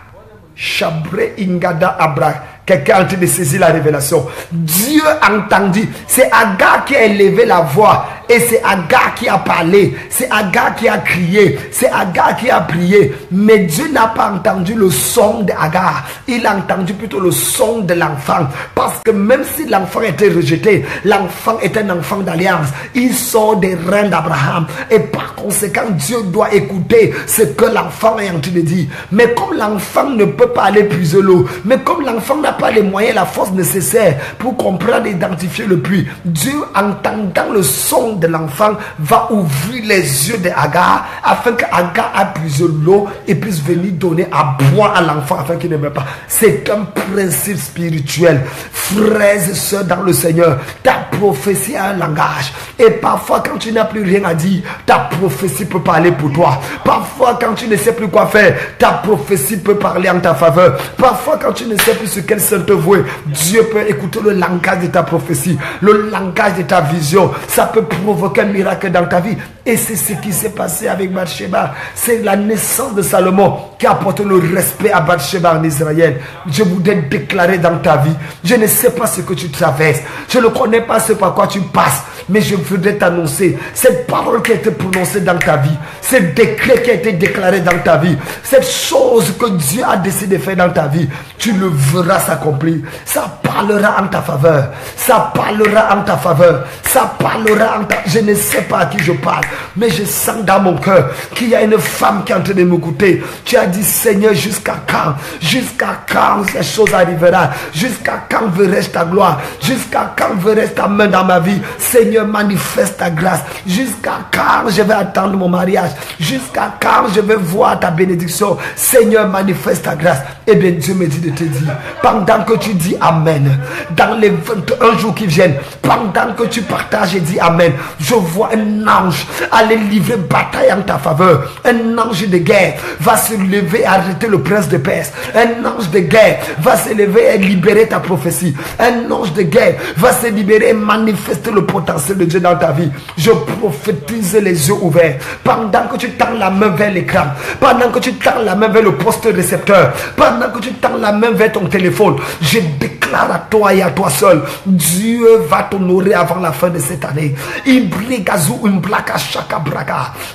Chabré Ingada Abra. Quelqu'un est en train de saisir la révélation. Dieu a entendu. C'est Agar qui a élevé la voix. Et c'est Agar qui a parlé. C'est Agar qui a crié. C'est Agar qui a prié. Mais Dieu n'a pas entendu le son d'Agar. Il a entendu plutôt le son de l'enfant. Parce que même si l'enfant était rejeté, l'enfant est un enfant d'alliance. Il sort des reins d'Abraham. Et par conséquent, Dieu doit écouter ce que l'enfant est en train de dire. Mais comme l'enfant ne peut pas aller puiser l'eau, mais comme l'enfant n'a pas les moyens, la force nécessaire pour comprendre et identifier le puits, Dieu, entendant le son de l'enfant, va ouvrir les yeux d'Agar afin qu'Agar a puisé l'eau et puisse venir donner à boire à l'enfant afin qu'il ne meure pas. C'est un principe spirituel. Frères et sœurs dans le Seigneur, ta prophétie a un langage. Et parfois quand tu n'as plus rien à dire, ta prophétie peut parler pour toi. Parfois quand tu ne sais plus quoi faire, ta prophétie peut parler en ta faveur. Parfois quand tu ne sais plus sur quel sein te vouer, Dieu peut écouter le langage de ta prophétie, le langage de ta vision. Ça peut provoquer un miracle dans ta vie. Et c'est ce qui s'est passé avec Bathsheba. C'est la naissance de Salomon qui a apporté le respect à Bathsheba en Israël. Je voudrais déclarer dans ta vie, je ne sais pas ce que tu traverses, je ne connais pas ce par quoi tu passes, mais je voudrais t'annoncer cette parole qui a été prononcée dans ta vie, ce décret qui a été déclaré dans ta vie, cette chose que Dieu a décidé de faire dans ta vie, tu le verras s'accomplir. Ça parlera en ta faveur. Ça parlera en ta faveur. Ça parlera en ta... Je ne sais pas à qui je parle, mais je sens dans mon cœur qu'il y a une femme qui est en train de m'écouter. Tu as dit, Seigneur, jusqu'à quand? Jusqu'à quand ces choses arriveront? Jusqu'à quand verrai-je ta gloire? Jusqu'à quand verrai-je ta main dans ma vie? Seigneur, manifeste ta grâce. Jusqu'à quand je vais attendre mon mariage? Jusqu'à quand je vais voir ta bénédiction? Seigneur, manifeste ta grâce. Eh bien, Dieu me dit de te dire, pendant que tu dis Amen, dans les 21 jours qui viennent, pendant que tu partages et dis Amen, je vois un ange aller livrer bataille en ta faveur. Un ange de guerre va se lever et arrêter le prince de Perse. Un ange de guerre va se lever et libérer ta prophétie. Un ange de guerre va se libérer et manifester le potentiel de Dieu dans ta vie. Je prophétise les yeux ouverts. Pendant que tu tends la main vers l'écran, pendant que tu tends la main vers le poste récepteur, pendant que tu tends la main vers ton téléphone, je déclare à toi et à toi seul, Dieu va t'honorer avant la fin de cette année.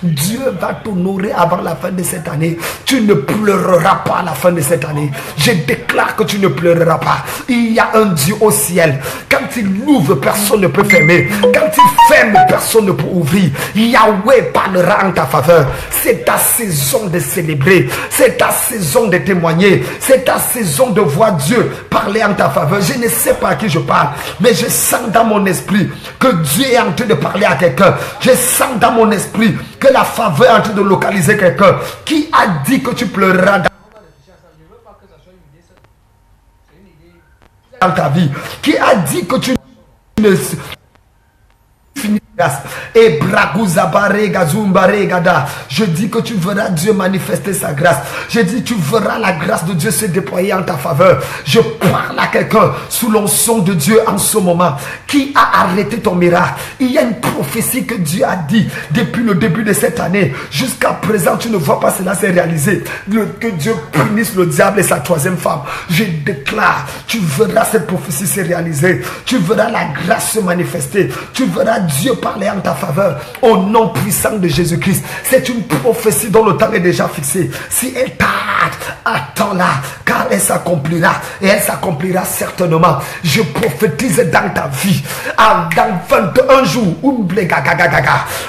Dieu va t'honorer avant la fin de cette année. Tu ne pleureras pas à la fin de cette année. Je déclare que tu ne pleureras pas. Il y a un Dieu au ciel. Quand il ouvre, personne ne peut fermer. Quand il ferme, personne ne peut ouvrir. Yahweh parlera en ta faveur. C'est ta saison de célébrer. C'est ta saison de témoigner. C'est ta saison de voir Dieu parler en ta faveur. Je ne sais pas à qui je parle, mais je sens dans mon esprit que Dieu est en train de parler à quelqu'un. Je sens dans mon esprit que la faveur est en train de localiser quelqu'un. Qui a dit que tu pleureras dans ta vie? Qui a dit que tu ne et je dis que tu verras Dieu manifester sa grâce. Je dis tu verras la grâce de Dieu se déployer en ta faveur. Je parle à quelqu'un sous l'onction de Dieu en ce moment qui a arrêté ton miracle. Il y a une prophétie que Dieu a dit depuis le début de cette année. Jusqu'à présent tu ne vois pas cela se réaliser. Que Dieu punisse le diable et sa troisième femme. Je déclare, tu verras cette prophétie se réaliser. Tu verras la grâce se manifester. Tu verras Dieu parler en ta faveur au nom puissant de Jésus-Christ. C'est une prophétie dont le temps est déjà fixé. Si elle tarde, attends-la, car elle s'accomplira et elle s'accomplira certainement. Je prophétise dans ta vie, dans 21 jours,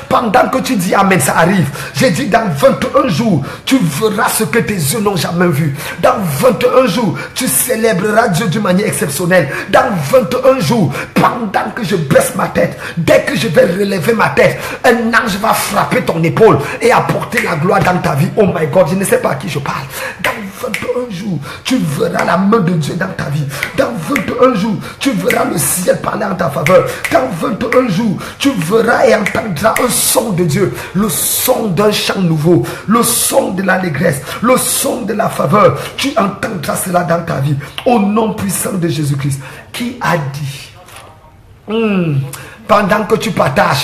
pendant que tu dis amen, ça arrive. J'ai dit dans 21 jours, tu verras ce que tes yeux n'ont jamais vu. Dans 21 jours, tu célébreras Dieu d'une manière exceptionnelle. Dans 21 jours, pendant que je baisse ma tête, dès que je vais relever ma tête, un ange va frapper ton épaule et apporter la gloire dans ta vie. Oh my God, je ne sais pas à qui je parle. Dans 21 jours, tu verras la main de Dieu dans ta vie. Dans 21 jours, tu verras le ciel parler en ta faveur. Dans 21 jours, tu verras et entendras un son de Dieu. Le son d'un chant nouveau. Le son de l'allégresse. Le son de la faveur. Tu entendras cela dans ta vie. Au nom puissant de Jésus-Christ. Qui a dit pendant que tu partages,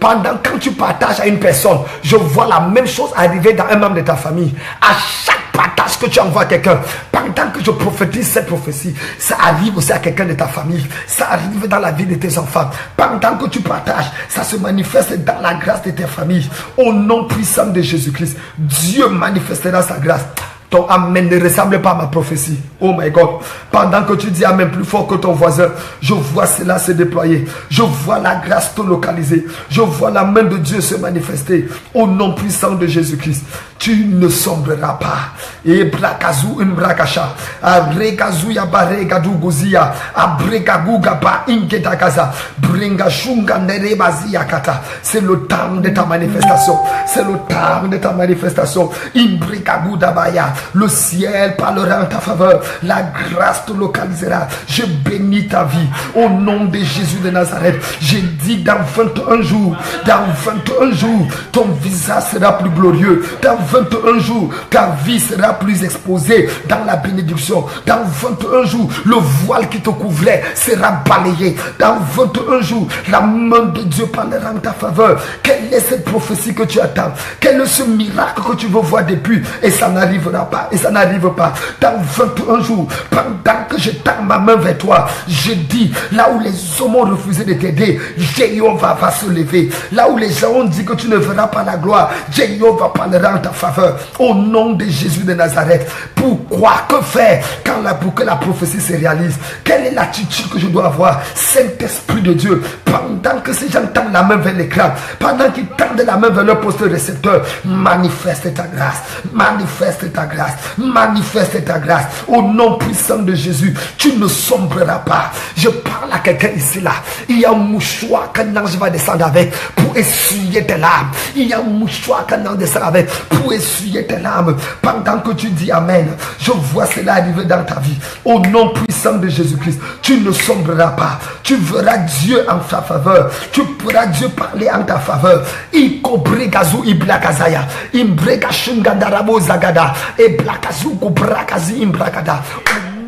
quand tu partages à une personne, je vois la même chose arriver dans un membre de ta famille. À chaque partage que tu envoies à quelqu'un, pendant que je prophétise cette prophétie, ça arrive aussi à quelqu'un de ta famille. Ça arrive dans la vie de tes enfants. Pendant que tu partages, ça se manifeste dans la grâce de tes familles. Au nom puissant de Jésus-Christ, Dieu manifestera sa grâce. Ton amen ne ressemble pas à ma prophétie. Oh my God. Pendant que tu dis amen plus fort que ton voisin, je vois cela se déployer. Je vois la grâce te localiser. Je vois la main de Dieu se manifester. Au nom puissant de Jésus-Christ. Tu ne sombreras pas. Et brakazu imbrakasha. Abrekazu yabaregadu gozia. Abrekagu gaba ingetakaza. Bringashunga nerebazi yakata. C'est le temps de ta manifestation. C'est le temps de ta manifestation. Imbrekagu dabaya. Le ciel parlera en ta faveur. La grâce te localisera. Je bénis ta vie. Au nom de Jésus de Nazareth. J'ai dit dans 21 jours. Dans 21 jours. Ton visage sera plus glorieux. Dans 21 jours. Ta vie sera plus exposée dans la bénédiction. Dans 21 jours. Le voile qui te couvrait sera balayé. Dans 21 jours. La main de Dieu parlera en ta faveur. Quelle est cette prophétie que tu attends? Quel est ce miracle que tu veux voir depuis? Et ça n'arrivera pas, et ça n'arrive pas. Dans 21 jours, pendant que je tends ma main vers toi, je dis, là où les hommes ont refusé de t'aider, Jéhovah va se lever. Là où les gens ont dit que tu ne verras pas la gloire, Jéhovah parlera en ta faveur. Au nom de Jésus de Nazareth. Pourquoi? Que faire pour que la prophétie se réalise? Quelle est l'attitude que je dois avoir? Saint-Esprit de Dieu, pendant que ces gens tendent la main vers l'écran, pendant qu'ils tendent la main vers leur poste récepteur, manifeste ta grâce, manifeste ta grâce, manifeste ta grâce. Au nom puissant de Jésus, tu ne sombreras pas. Je parle à quelqu'un ici là. Il y a un mouchoir qu'un ange va descendre avec pour essuyer tes larmes. Il y a un mouchoir qu'un ange descend avec pour essuyer tes larmes. Pendant que tu dis amen, je vois cela arriver dans ta vie. Au nom puissant de Jésus-Christ, tu ne sombreras pas. Tu verras Dieu en ta faveur. Tu pourras Dieu parler en ta faveur. Ikobrigazu iblakazaya. Imbrekashungadarabo zagada. Et blakazu kubrakazi imbrakada.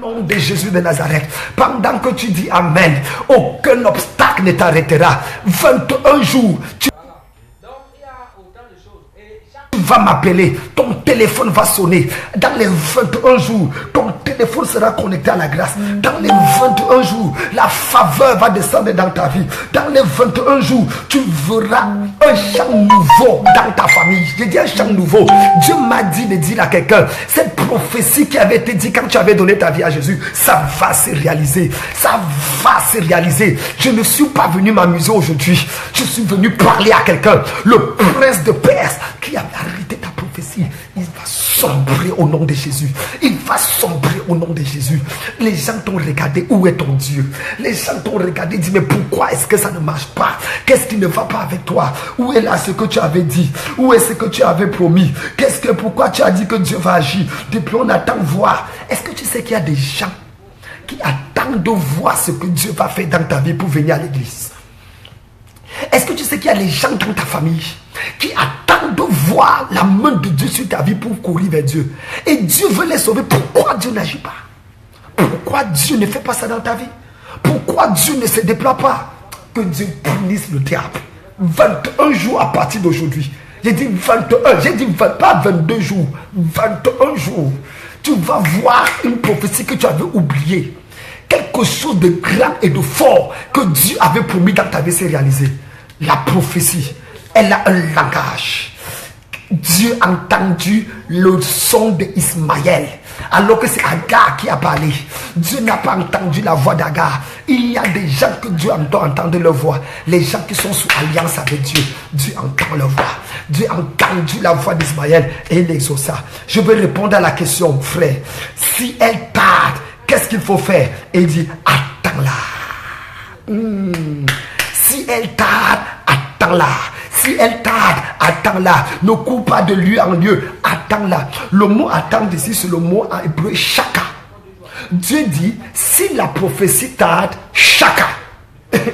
Au nom de Jésus de Nazareth, pendant que tu dis amen, aucun obstacle ne t'arrêtera. 21 jours, tu vas m'appeler, ton téléphone va sonner. Dans les 21 jours, ton téléphone de foule sera connecté à la grâce. Dans les 21 jours, la faveur va descendre dans ta vie. Dans les 21 jours, tu verras un chant nouveau dans ta famille. Je dis un chant nouveau. Dieu m'a dit de dire à quelqu'un, cette prophétie qui avait été dit quand tu avais donné ta vie à Jésus, ça va se réaliser. Ça va se réaliser. Je ne suis pas venu m'amuser aujourd'hui. Je suis venu parler à quelqu'un. Le prince de Perse qui a arrêté ta prophétie, il va sombrer au nom de Jésus. Il va sombrer au nom de Jésus. Les gens t'ont regardé, où est ton Dieu? Les gens t'ont regardé, dit mais pourquoi est-ce que ça ne marche pas? Qu'est-ce qui ne va pas avec toi? Où est là ce que tu avais dit? Où est ce que tu avais promis? Pourquoi tu as dit que Dieu va agir? Depuis on attend voir. Est-ce que tu sais qu'il y a des gens qui attendent de voir ce que Dieu va faire dans ta vie pour venir à l'église? Est-ce que tu sais qu'il y a des gens dans ta famille qui attendent de voir la main de Dieu sur ta vie pour courir vers Dieu? Et Dieu veut les sauver. Pourquoi Dieu n'agit pas? Pourquoi Dieu ne fait pas ça dans ta vie? Pourquoi Dieu ne se déploie pas? Que Dieu punisse le diable. 21 jours à partir d'aujourd'hui. J'ai dit 21, j'ai dit 20, pas 22 jours. 21 jours. Tu vas voir une prophétie que tu avais oubliée. Quelque chose de grand et de fort que Dieu avait promis dans ta vie s'est réalisé. La prophétie, elle a un langage. Dieu a entendu le son d'Ismaël alors que c'est Agar qui a parlé. Dieu n'a pas entendu la voix d'Agar. Il y a des gens que Dieu entend entendre leur voix. Les gens qui sont sous alliance avec Dieu, Dieu entend leur voix. Dieu a entendu la voix d'Ismaël et il exauça. Je vais répondre à la question, frère. Si elle tarde, qu'est-ce qu'il faut faire? Et il dit, attends-la. Si elle tarde, attends-la. Si elle tarde, attends-la. Ne cours pas de lieu en lieu. Attends-la. Le mot attendre ici, c'est le mot en hébreu shaka. Dieu dit, si la prophétie tarde, shaka.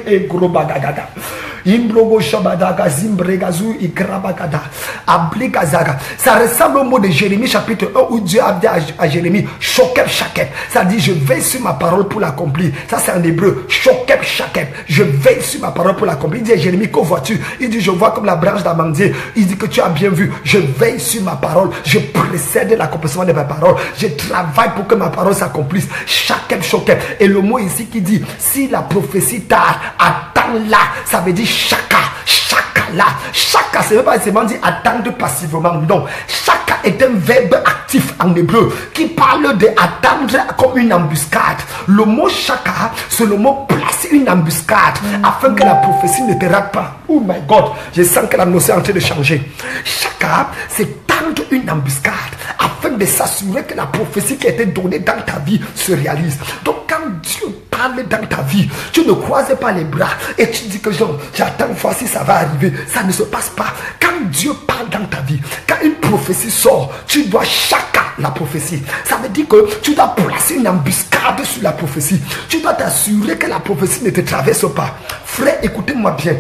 Et gros bagagada. Imbrogo shabadaga zimbregazu ikrabagada abligazaga. Ça ressemble au mot de Jérémie chapitre 1 où Dieu a dit à Jérémie shokep shakep. Ça dit je veille sur ma parole pour l'accomplir. Ça c'est en hébreu shokep shakep. Je veille sur ma parole pour l'accomplir. Il dit à Jérémie, que vois-tu? Il dit je vois comme la branche d'amandier. Il dit que tu as bien vu. Je veille sur ma parole. Je précède l'accomplissement de ma parole. Je travaille pour que ma parole s'accomplisse. Shakep shokep. Et le mot ici qui dit si la prophétie tarde, attends-la. Ça veut dire chaka, chaka là. Chaka, c'est pas seulement dire attendre passivement. Non. Chaka est un verbe actif en hébreu qui parle de attendre comme une embuscade. Le mot chaka, c'est le mot placer une embuscade afin que la prophétie ne te rate pas. Oh my God, je sens que la notion est en train de changer. Chaka, c'est tendre une embuscade afin de s'assurer que la prophétie qui a été donnée dans ta vie se réalise. Donc quand Dieu parle dans ta vie, tu ne croises pas les bras et tu dis que j'attends voir si ça va arriver. Ça ne se passe pas. Quand Dieu parle dans ta vie, quand une prophétie sort, tu dois chaka la prophétie. Ça veut dire que tu dois placer une embuscade sur la prophétie. Tu dois t'assurer que la prophétie ne te traverse pas. Frère, écoutez-moi bien.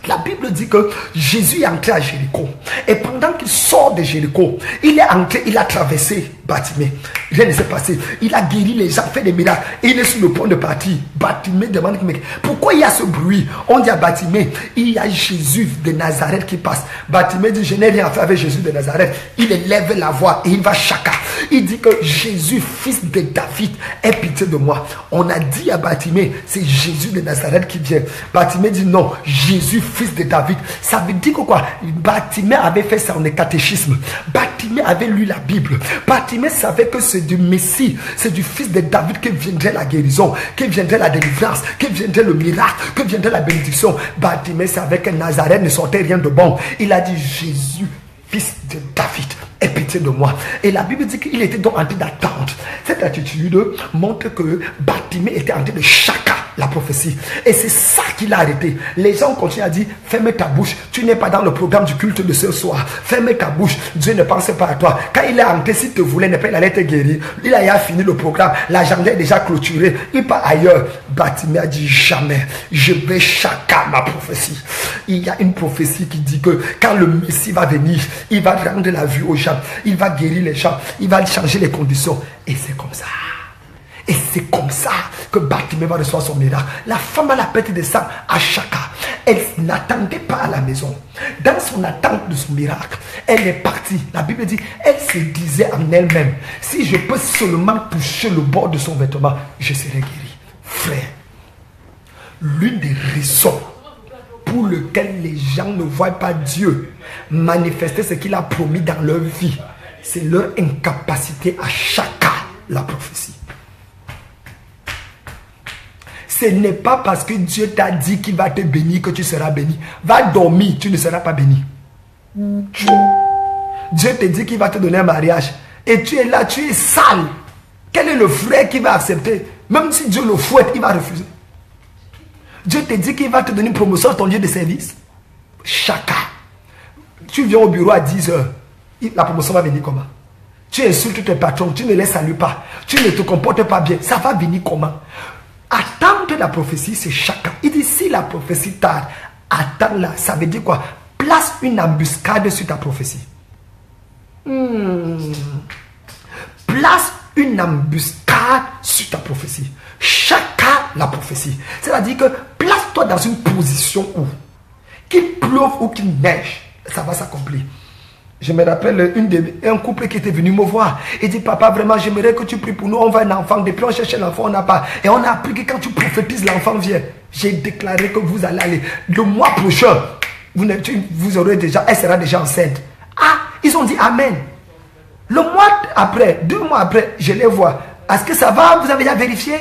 La Bible dit que Jésus est entré à Jéricho. Et pendant qu'il sort de Jéricho, il est entré, il a traversé Bartimée. Rien ne s'est passé. Il a guéri les gens, fait des miracles. Et il est sur le point de partir. Bartimée demande, mais pourquoi il y a ce bruit? On dit à Bartimée, il y a Jésus de Nazareth qui passe. Bartimée dit, je n'ai rien à faire avec Jésus de Nazareth. Il élève la voix et il va chaka. Il dit que Jésus, fils de David, aie pitié de moi. On a dit à Bartimée, c'est Jésus de Nazareth qui vient. Bartimée dit non, Jésus, fils de David. Ça veut dire que quoi? Bartimée avait fait ça en catéchisme. Bartimée avait lu la Bible. Bartimée savait que c'est du Messie, c'est du fils de David que viendrait la guérison, que viendrait la délivrance, que viendrait le miracle, que viendrait la bénédiction. Bartimée savait que Nazareth ne sortait rien de bon. Il a dit Jésus, fils de David, aie pitié de moi. Et la Bible dit qu'il était donc en train d'attendre. Cette attitude montre que Bartimée était en train de chaka la prophétie. Et c'est ça qu'il a arrêté. Les gens continuent à dire, ferme ta bouche. Tu n'es pas dans le programme du culte de ce soir. Ferme ta bouche. Dieu ne pensait pas à toi. Quand il est entré, s'il te voulait, il allait te guérir. Il a fini le programme. L'agenda est déjà clôturé. Il part ailleurs. Bartimée a dit, jamais. Je vais chaka ma prophétie. Il y a une prophétie qui dit que quand le Messie va venir, il va rendre la vue aux gens. Il va guérir les gens. Il va changer les conditions. Et c'est comme ça. Et c'est comme ça que Bartimée va recevoir son miracle. La femme à la perte de sang à chaka. Elle n'attendait pas à la maison. Dans son attente de son miracle, elle est partie. La Bible dit, elle se disait en elle-même, si je peux seulement toucher le bord de son vêtement, je serai guéri. Frère, l'une des raisons pour lesquelles les gens ne voient pas Dieu manifester ce qu'il a promis dans leur vie, c'est leur incapacité à chacun la prophétie. Ce n'est pas parce que Dieu t'a dit qu'il va te bénir que tu seras béni. Va dormir, tu ne seras pas béni. Dieu te dit qu'il va te donner un mariage. Et tu es là, tu es sale. Quel est le frère qui va accepter? Même si Dieu le fouette, il va refuser. Dieu te dit qu'il va te donner une promotion à ton lieu de service. Chacun. Tu viens au bureau à 10 heures. La promotion va venir comment? Tu insultes tes patrons, tu ne les salues pas. Tu ne te comportes pas bien. Ça va venir comment? Attendre la prophétie, c'est chacun. Il dit, si la prophétie tarde, attends-la. Ça veut dire quoi? Place une embuscade sur ta prophétie. Place une embuscade sur ta prophétie. Chacun la prophétie. C'est-à-dire que place-toi dans une position où, qu'il pleuve ou qu'il neige, ça va s'accomplir. Je me rappelle un couple qui était venu me voir. Il dit, papa, vraiment, j'aimerais que tu pries pour nous. On va un enfant. Depuis, on cherche l'enfant, on n'a pas. Et on a appris que quand tu prophétises, l'enfant vient. J'ai déclaré que vous allez aller. Le mois prochain, vous aurez déjà, elle sera déjà enceinte. Ah, ils ont dit Amen. Le mois après, 2 mois après, je les vois. Est-ce que ça va? Vous avez déjà vérifié?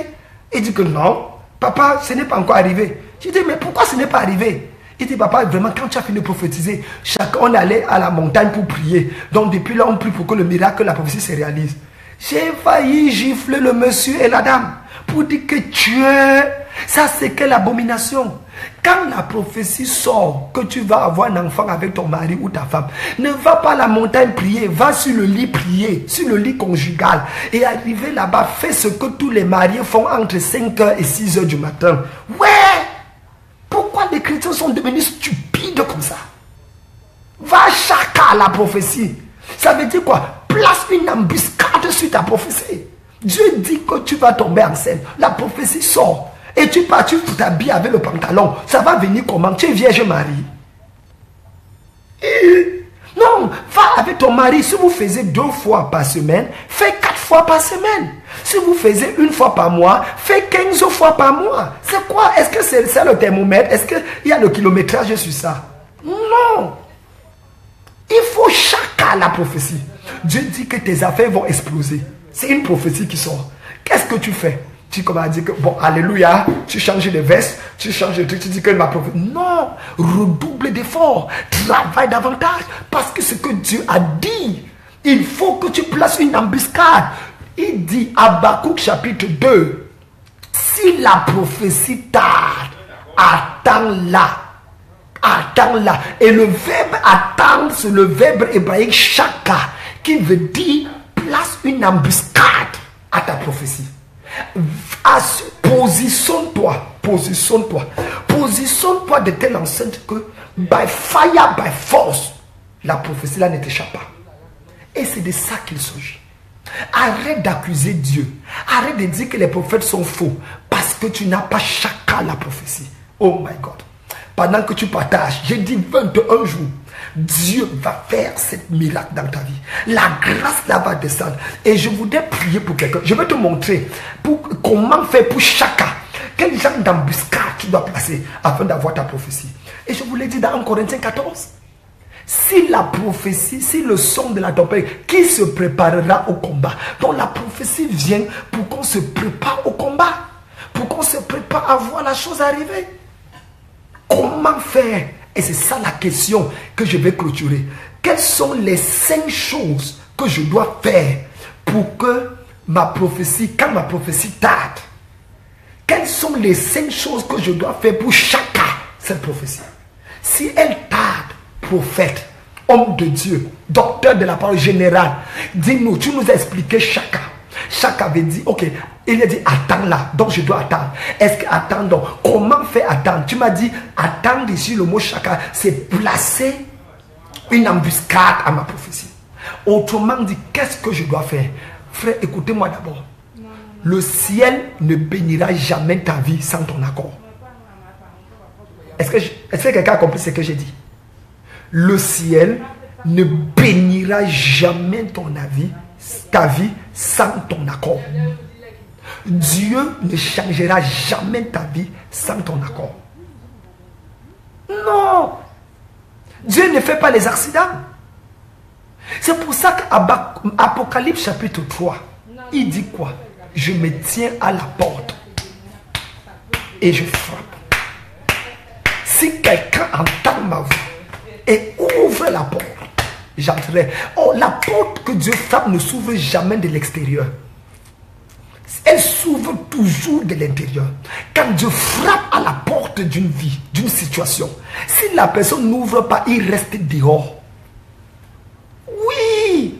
Il dit que non. Papa, ce n'est pas encore arrivé. Je dis, mais pourquoi ce n'est pas arrivé? Il dit, papa, vraiment, quand tu as fini de prophétiser, chacun allait à la montagne pour prier. Donc, depuis là, on prie pour que le miracle, la prophétie se réalise. J'ai failli gifler le monsieur et la dame pour dire que Dieu, ça c'est quelle abomination. Quand la prophétie sort que tu vas avoir un enfant avec ton mari ou ta femme, ne va pas à la montagne prier, va sur le lit prier, sur le lit conjugal. Et arrivé là-bas, fais ce que tous les mariés font entre 5h et 6h du matin. Ouais! Pourquoi les chrétiens sont devenus stupides comme ça? Va chacun à la prophétie. Ça veut dire quoi? Place une embuscade sur ta prophétie. Dieu dit que tu vas tomber enceinte. La prophétie sort. Et tu pars, tu t'habilles avec le pantalon. Ça va venir comment? Tu es vierge Marie. Non, va avec ton mari. Si vous faisiez 2 fois par semaine, fais 4 fois par semaine. Si vous faisiez 1 fois par mois, fais 15 fois par mois. C'est quoi? Est-ce que c'est ça le thermomètre? Est-ce qu'il y a le kilométrage sur ça? Non. Il faut chacun la prophétie. Dieu dit que tes affaires vont exploser. C'est une prophétie qui sort. Qu'est-ce que tu fais? Tu commences à dire que, bon, alléluia, tu changes de veste, tu changes de truc, tu dis que ma prophétie. Non, redouble d'efforts, travaille davantage. Parce que ce que Dieu a dit, il faut que tu places une embuscade. Il dit, Habakkuk chapitre 2, si la prophétie tarde, attends-la. Attends-la. Et le verbe attendre, c'est le verbe hébraïque shaka, qui veut dire place une embuscade à ta prophétie. Positionne-toi, positionne-toi de telle enceinte que by fire, by force, la prophétie là ne t'échappe pas. Et c'est de ça qu'il s'agit. Arrête d'accuser Dieu. Arrête de dire que les prophètes sont faux parce que tu n'as pas chacun la prophétie. Oh my God. Pendant que tu partages, j'ai dit 21 jours, Dieu va faire cette miracle dans ta vie. La grâce là va descendre. Et je voudrais prier pour quelqu'un. Je vais te montrer comment faire pour chacun. Quel genre d'embuscade tu dois placer afin d'avoir ta prophétie. Et je vous l'ai dit dans 1 Corinthiens 14. Si la prophétie, si le son de la tempête, qui se préparera au combat? Donc la prophétie vient pour qu'on se prépare au combat. Pour qu'on se prépare à voir la chose arriver. Comment faire? Et c'est ça la question que je vais clôturer. Quelles sont les 5 choses que je dois faire pour que ma prophétie, quand ma prophétie tarde, quelles sont les 5 choses que je dois faire pour chacun cette prophétie? Si elle tarde, prophète, homme de Dieu, docteur de la parole générale, dis-nous, tu nous as expliqué chacun. Chacun avait dit, ok, il a dit attends là, donc je dois attendre. Est-ce que attends donc? Comment faire attendre? Tu m'as dit attendre ici, le mot chacun, c'est placer une embuscade à ma prophétie. Autrement dit, qu'est-ce que je dois faire? Frère, écoutez-moi d'abord. Le ciel ne bénira jamais ta vie sans ton accord. Est-ce que quelqu'un a compris ce que j'ai dit? Le ciel ne bénira jamais ta vie sans ton accord. Dieu ne changera jamais ta vie sans ton accord. Non. Dieu ne fait pas les accidents. C'est pour ça qu'Apocalypse chapitre 3, il dit quoi? Je me tiens à la porte et je frappe. Si quelqu'un entend ma voix et ouvre la porte, j'entrerai. Oh, la porte que Dieu frappe ne s'ouvre jamais de l'extérieur. Elle s'ouvre toujours de l'intérieur. Quand Dieu frappe à la porte d'une vie, d'une situation, si la personne n'ouvre pas, il reste dehors. Oui.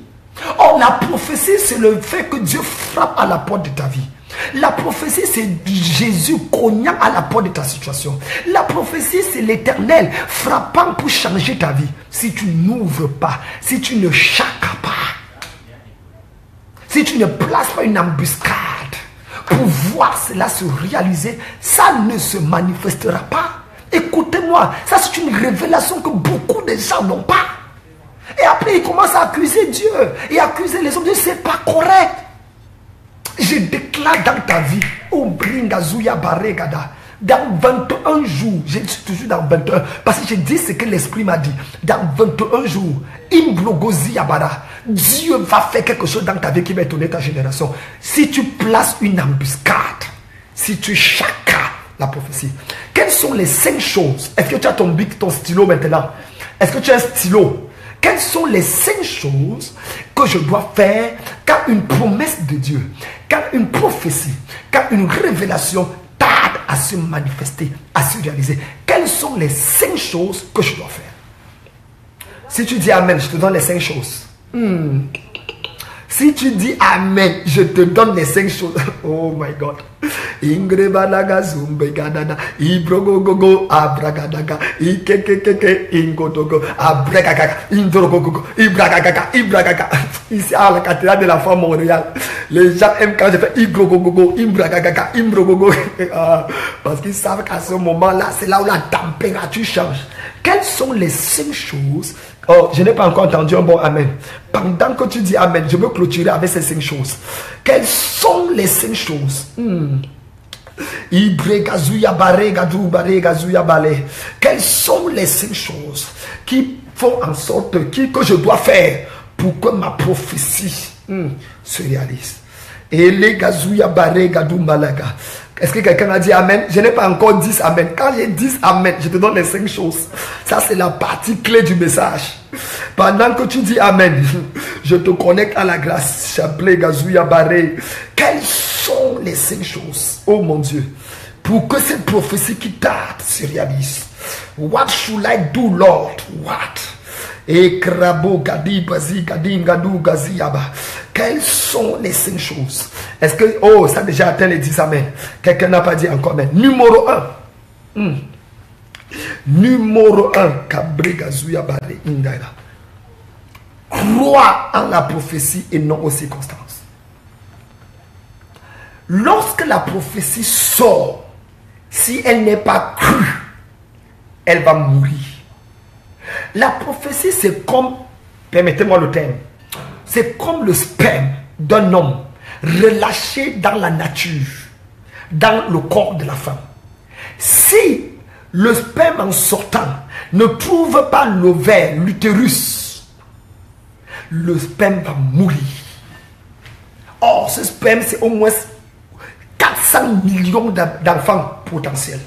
Oh, la prophétie, c'est le fait que Dieu frappe à la porte de ta vie. La prophétie, c'est Jésus cognant à la porte de ta situation. La prophétie, c'est l'Éternel frappant pour changer ta vie. Si tu n'ouvres pas, si tu ne chaques pas, si tu ne places pas une embuscade pour voir cela se réaliser, ça ne se manifestera pas. Écoutez-moi, ça c'est une révélation que beaucoup de gens n'ont pas. Et après, ils commencent à accuser Dieu et accuser les hommes. Dieu, c'est pas correct. Je déclare dans ta vie, oh Bringazuya Baregada, dans 21 jours, je suis toujours dans 21, parce que je dis ce que l'Esprit m'a dit. Dans 21 jours, Imblogozi Abara, Dieu va faire quelque chose dans ta vie qui va étonner ta génération. Si tu places une embuscade, si tu chacas la prophétie, quelles sont les 5 choses? Est-ce que tu as ton bic, ton stylo maintenant? Est-ce que tu as un stylo? Quelles sont les 5 choses que je dois faire quand une promesse de Dieu, quand une prophétie, quand une révélation tarde à se manifester, à se réaliser? Quelles sont les 5 choses que je dois faire? Si tu dis Amen, je te donne les 5 choses. Si tu dis Amen, je te donne les 5 choses. Oh my God. Ingrebalaga zumbegadada ibrogogogo abragadaga ikekekeke ingodogo abragaga indrogogogo ibragaga. Ici à la cathédrale de la femme Montréal, les gens aiment quand je fais igrogogogo ibragaga imbrogogo parce qu'ils savent qu'à ce moment-là, c'est là où la température change. Quelles sont les 5 choses? Oh, je n'ai pas encore entendu un bon Amen. Pendant que tu dis Amen, je veux clôturer avec ces 5 choses. Quelles sont les 5 choses? Quelles sont les 5 choses qui font en sorte que je dois faire pour que ma prophétie se réalise? Et les Gazuya Barega Malaga. Est-ce que quelqu'un a dit Amen? Je n'ai pas encore dit Amen. Quand j'ai dit Amen, je te donne les 5 choses. Ça, c'est la partie clé du message. Pendant que tu dis Amen, je te connecte à la grâce. Chapelet Gazuya Baré. Quelles sont les 5 choses, oh mon Dieu, pour que cette prophétie qui tarde se réalise? What should I do, Lord? What? Et krabo gadi bazi gadi gadou gaziaba. Quelles sont les 5 choses? Est-ce que, oh, ça a déjà atteint les 10 Amen? Quelqu'un n'a pas dit encore Amen. Numéro 1. Numéro 1. Kabrigazuya bade indara. Crois en la prophétie et non aux circonstances. Lorsque la prophétie sort, si elle n'est pas crue, elle va mourir. La prophétie, c'est comme, permettez-moi le terme, c'est comme le sperme d'un homme relâché dans la nature, dans le corps de la femme. Si le sperme en sortant ne trouve pas l'ovaire, l'utérus, le sperme va mourir. Or, ce sperme, c'est au moins 400 millions d'enfants potentiels.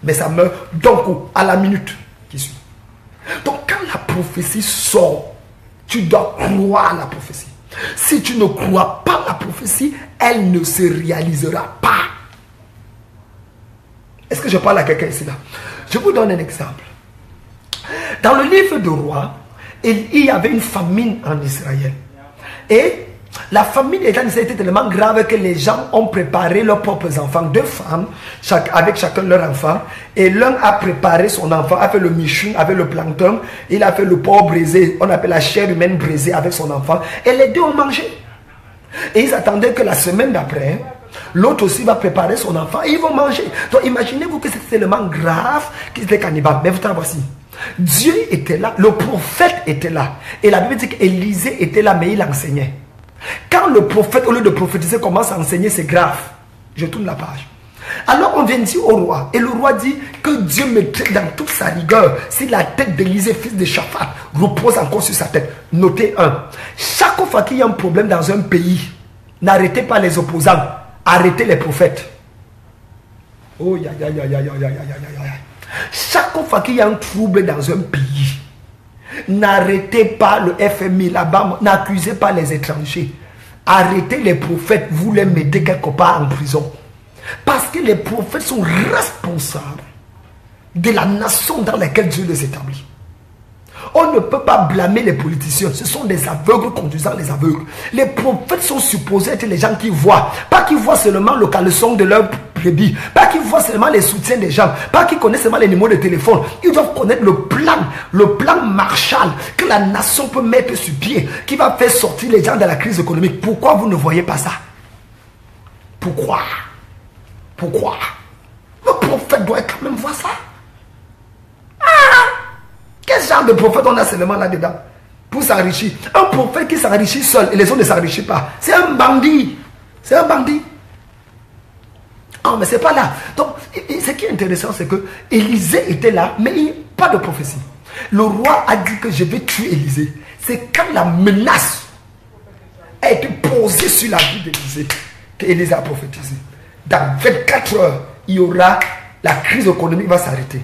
Mais ça meurt d'un coup, à la minute qui suit. Donc, quand la prophétie sort, tu dois croire à la prophétie. Si tu ne crois pas à la prophétie, elle ne se réalisera pas. Est-ce que je parle à quelqu'un ici là? Je vous donne un exemple. Dans le livre de Rois, il y avait une famine en Israël. Et la famine était tellement grave que les gens ont préparé leurs propres enfants, 2 femmes, avec chacun leur enfant. Et l'un a préparé son enfant, a fait le michun avec le plancton. Il a fait le porc brisé, on appelle la chair humaine brisée avec son enfant. Et les 2 ont mangé. Et ils attendaient que la semaine d'après, L'autre aussi va préparer son enfant et ils vont manger. Donc imaginez-vous que c'est tellement grave qu'ils étaient cannibales. Mais voici. Dieu était là, le prophète était là. Et la Bible dit qu'Élisée était là, mais il enseignait. Quand le prophète, au lieu de prophétiser, commence à enseigner, c'est grave. Je tourne la page. Alors on vient dire au roi, et le roi dit que Dieu mettrait dans toute sa rigueur si la tête d'Élisée, fils de Shaphat, repose encore sur sa tête. Notez un, chaque fois qu'il y a un problème dans un pays, n'arrêtez pas les opposants, arrêtez les prophètes. Oh, chaque fois qu'il y a un trouble dans un pays, n'arrêtez pas le FMI là-bas, n'accusez pas les étrangers. Arrêtez les prophètes, vous les mettez quelque part en prison. Parce que les prophètes sont responsables de la nation dans laquelle Dieu les établit. On ne peut pas blâmer les politiciens. Ce sont des aveugles conduisant les aveugles. Les prophètes sont supposés être les gens qui voient. Pas qui voient seulement le caleçon de leur brebis. Pas qui voient seulement les soutiens des gens. Pas qui connaissent seulement les numéros de téléphone. Ils doivent connaître le plan Marshall que la nation peut mettre sur pied. Qui va faire sortir les gens de la crise économique. Pourquoi vous ne voyez pas ça? Pourquoi? Pourquoi? Le prophète doit quand même voir ça. Quel genre de prophète on a seulement là-dedans pour s'enrichir? Un prophète qui s'enrichit seul et les autres ne s'enrichissent pas. C'est un bandit. C'est un bandit. Oh, mais c'est pas là. Donc, ce qui est intéressant, c'est que Élisée était là, mais il n'y a pas de prophétie. Le roi a dit que je vais tuer Élisée. C'est quand la menace a été posée sur la vie d'Élisée qu'Élisée a prophétisé. Dans 24 heures, il y aura la crise économique va s'arrêter.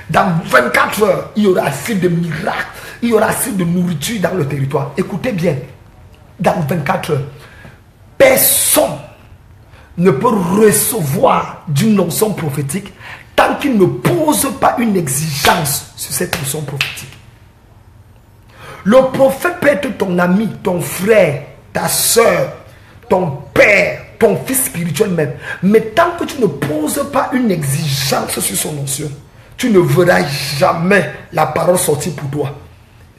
Dans 24 heures, il y aura assez de miracles, il y aura assez de nourriture dans le territoire. Écoutez bien, dans 24 heures, personne ne peut recevoir d'une onction prophétique tant qu'il ne pose pas une exigence sur cette onction prophétique. Le prophète peut être ton ami, ton frère, ta soeur, ton père, ton fils spirituel même. Mais tant que tu ne poses pas une exigence sur son onction, tu ne verras jamais la parole sortir pour toi.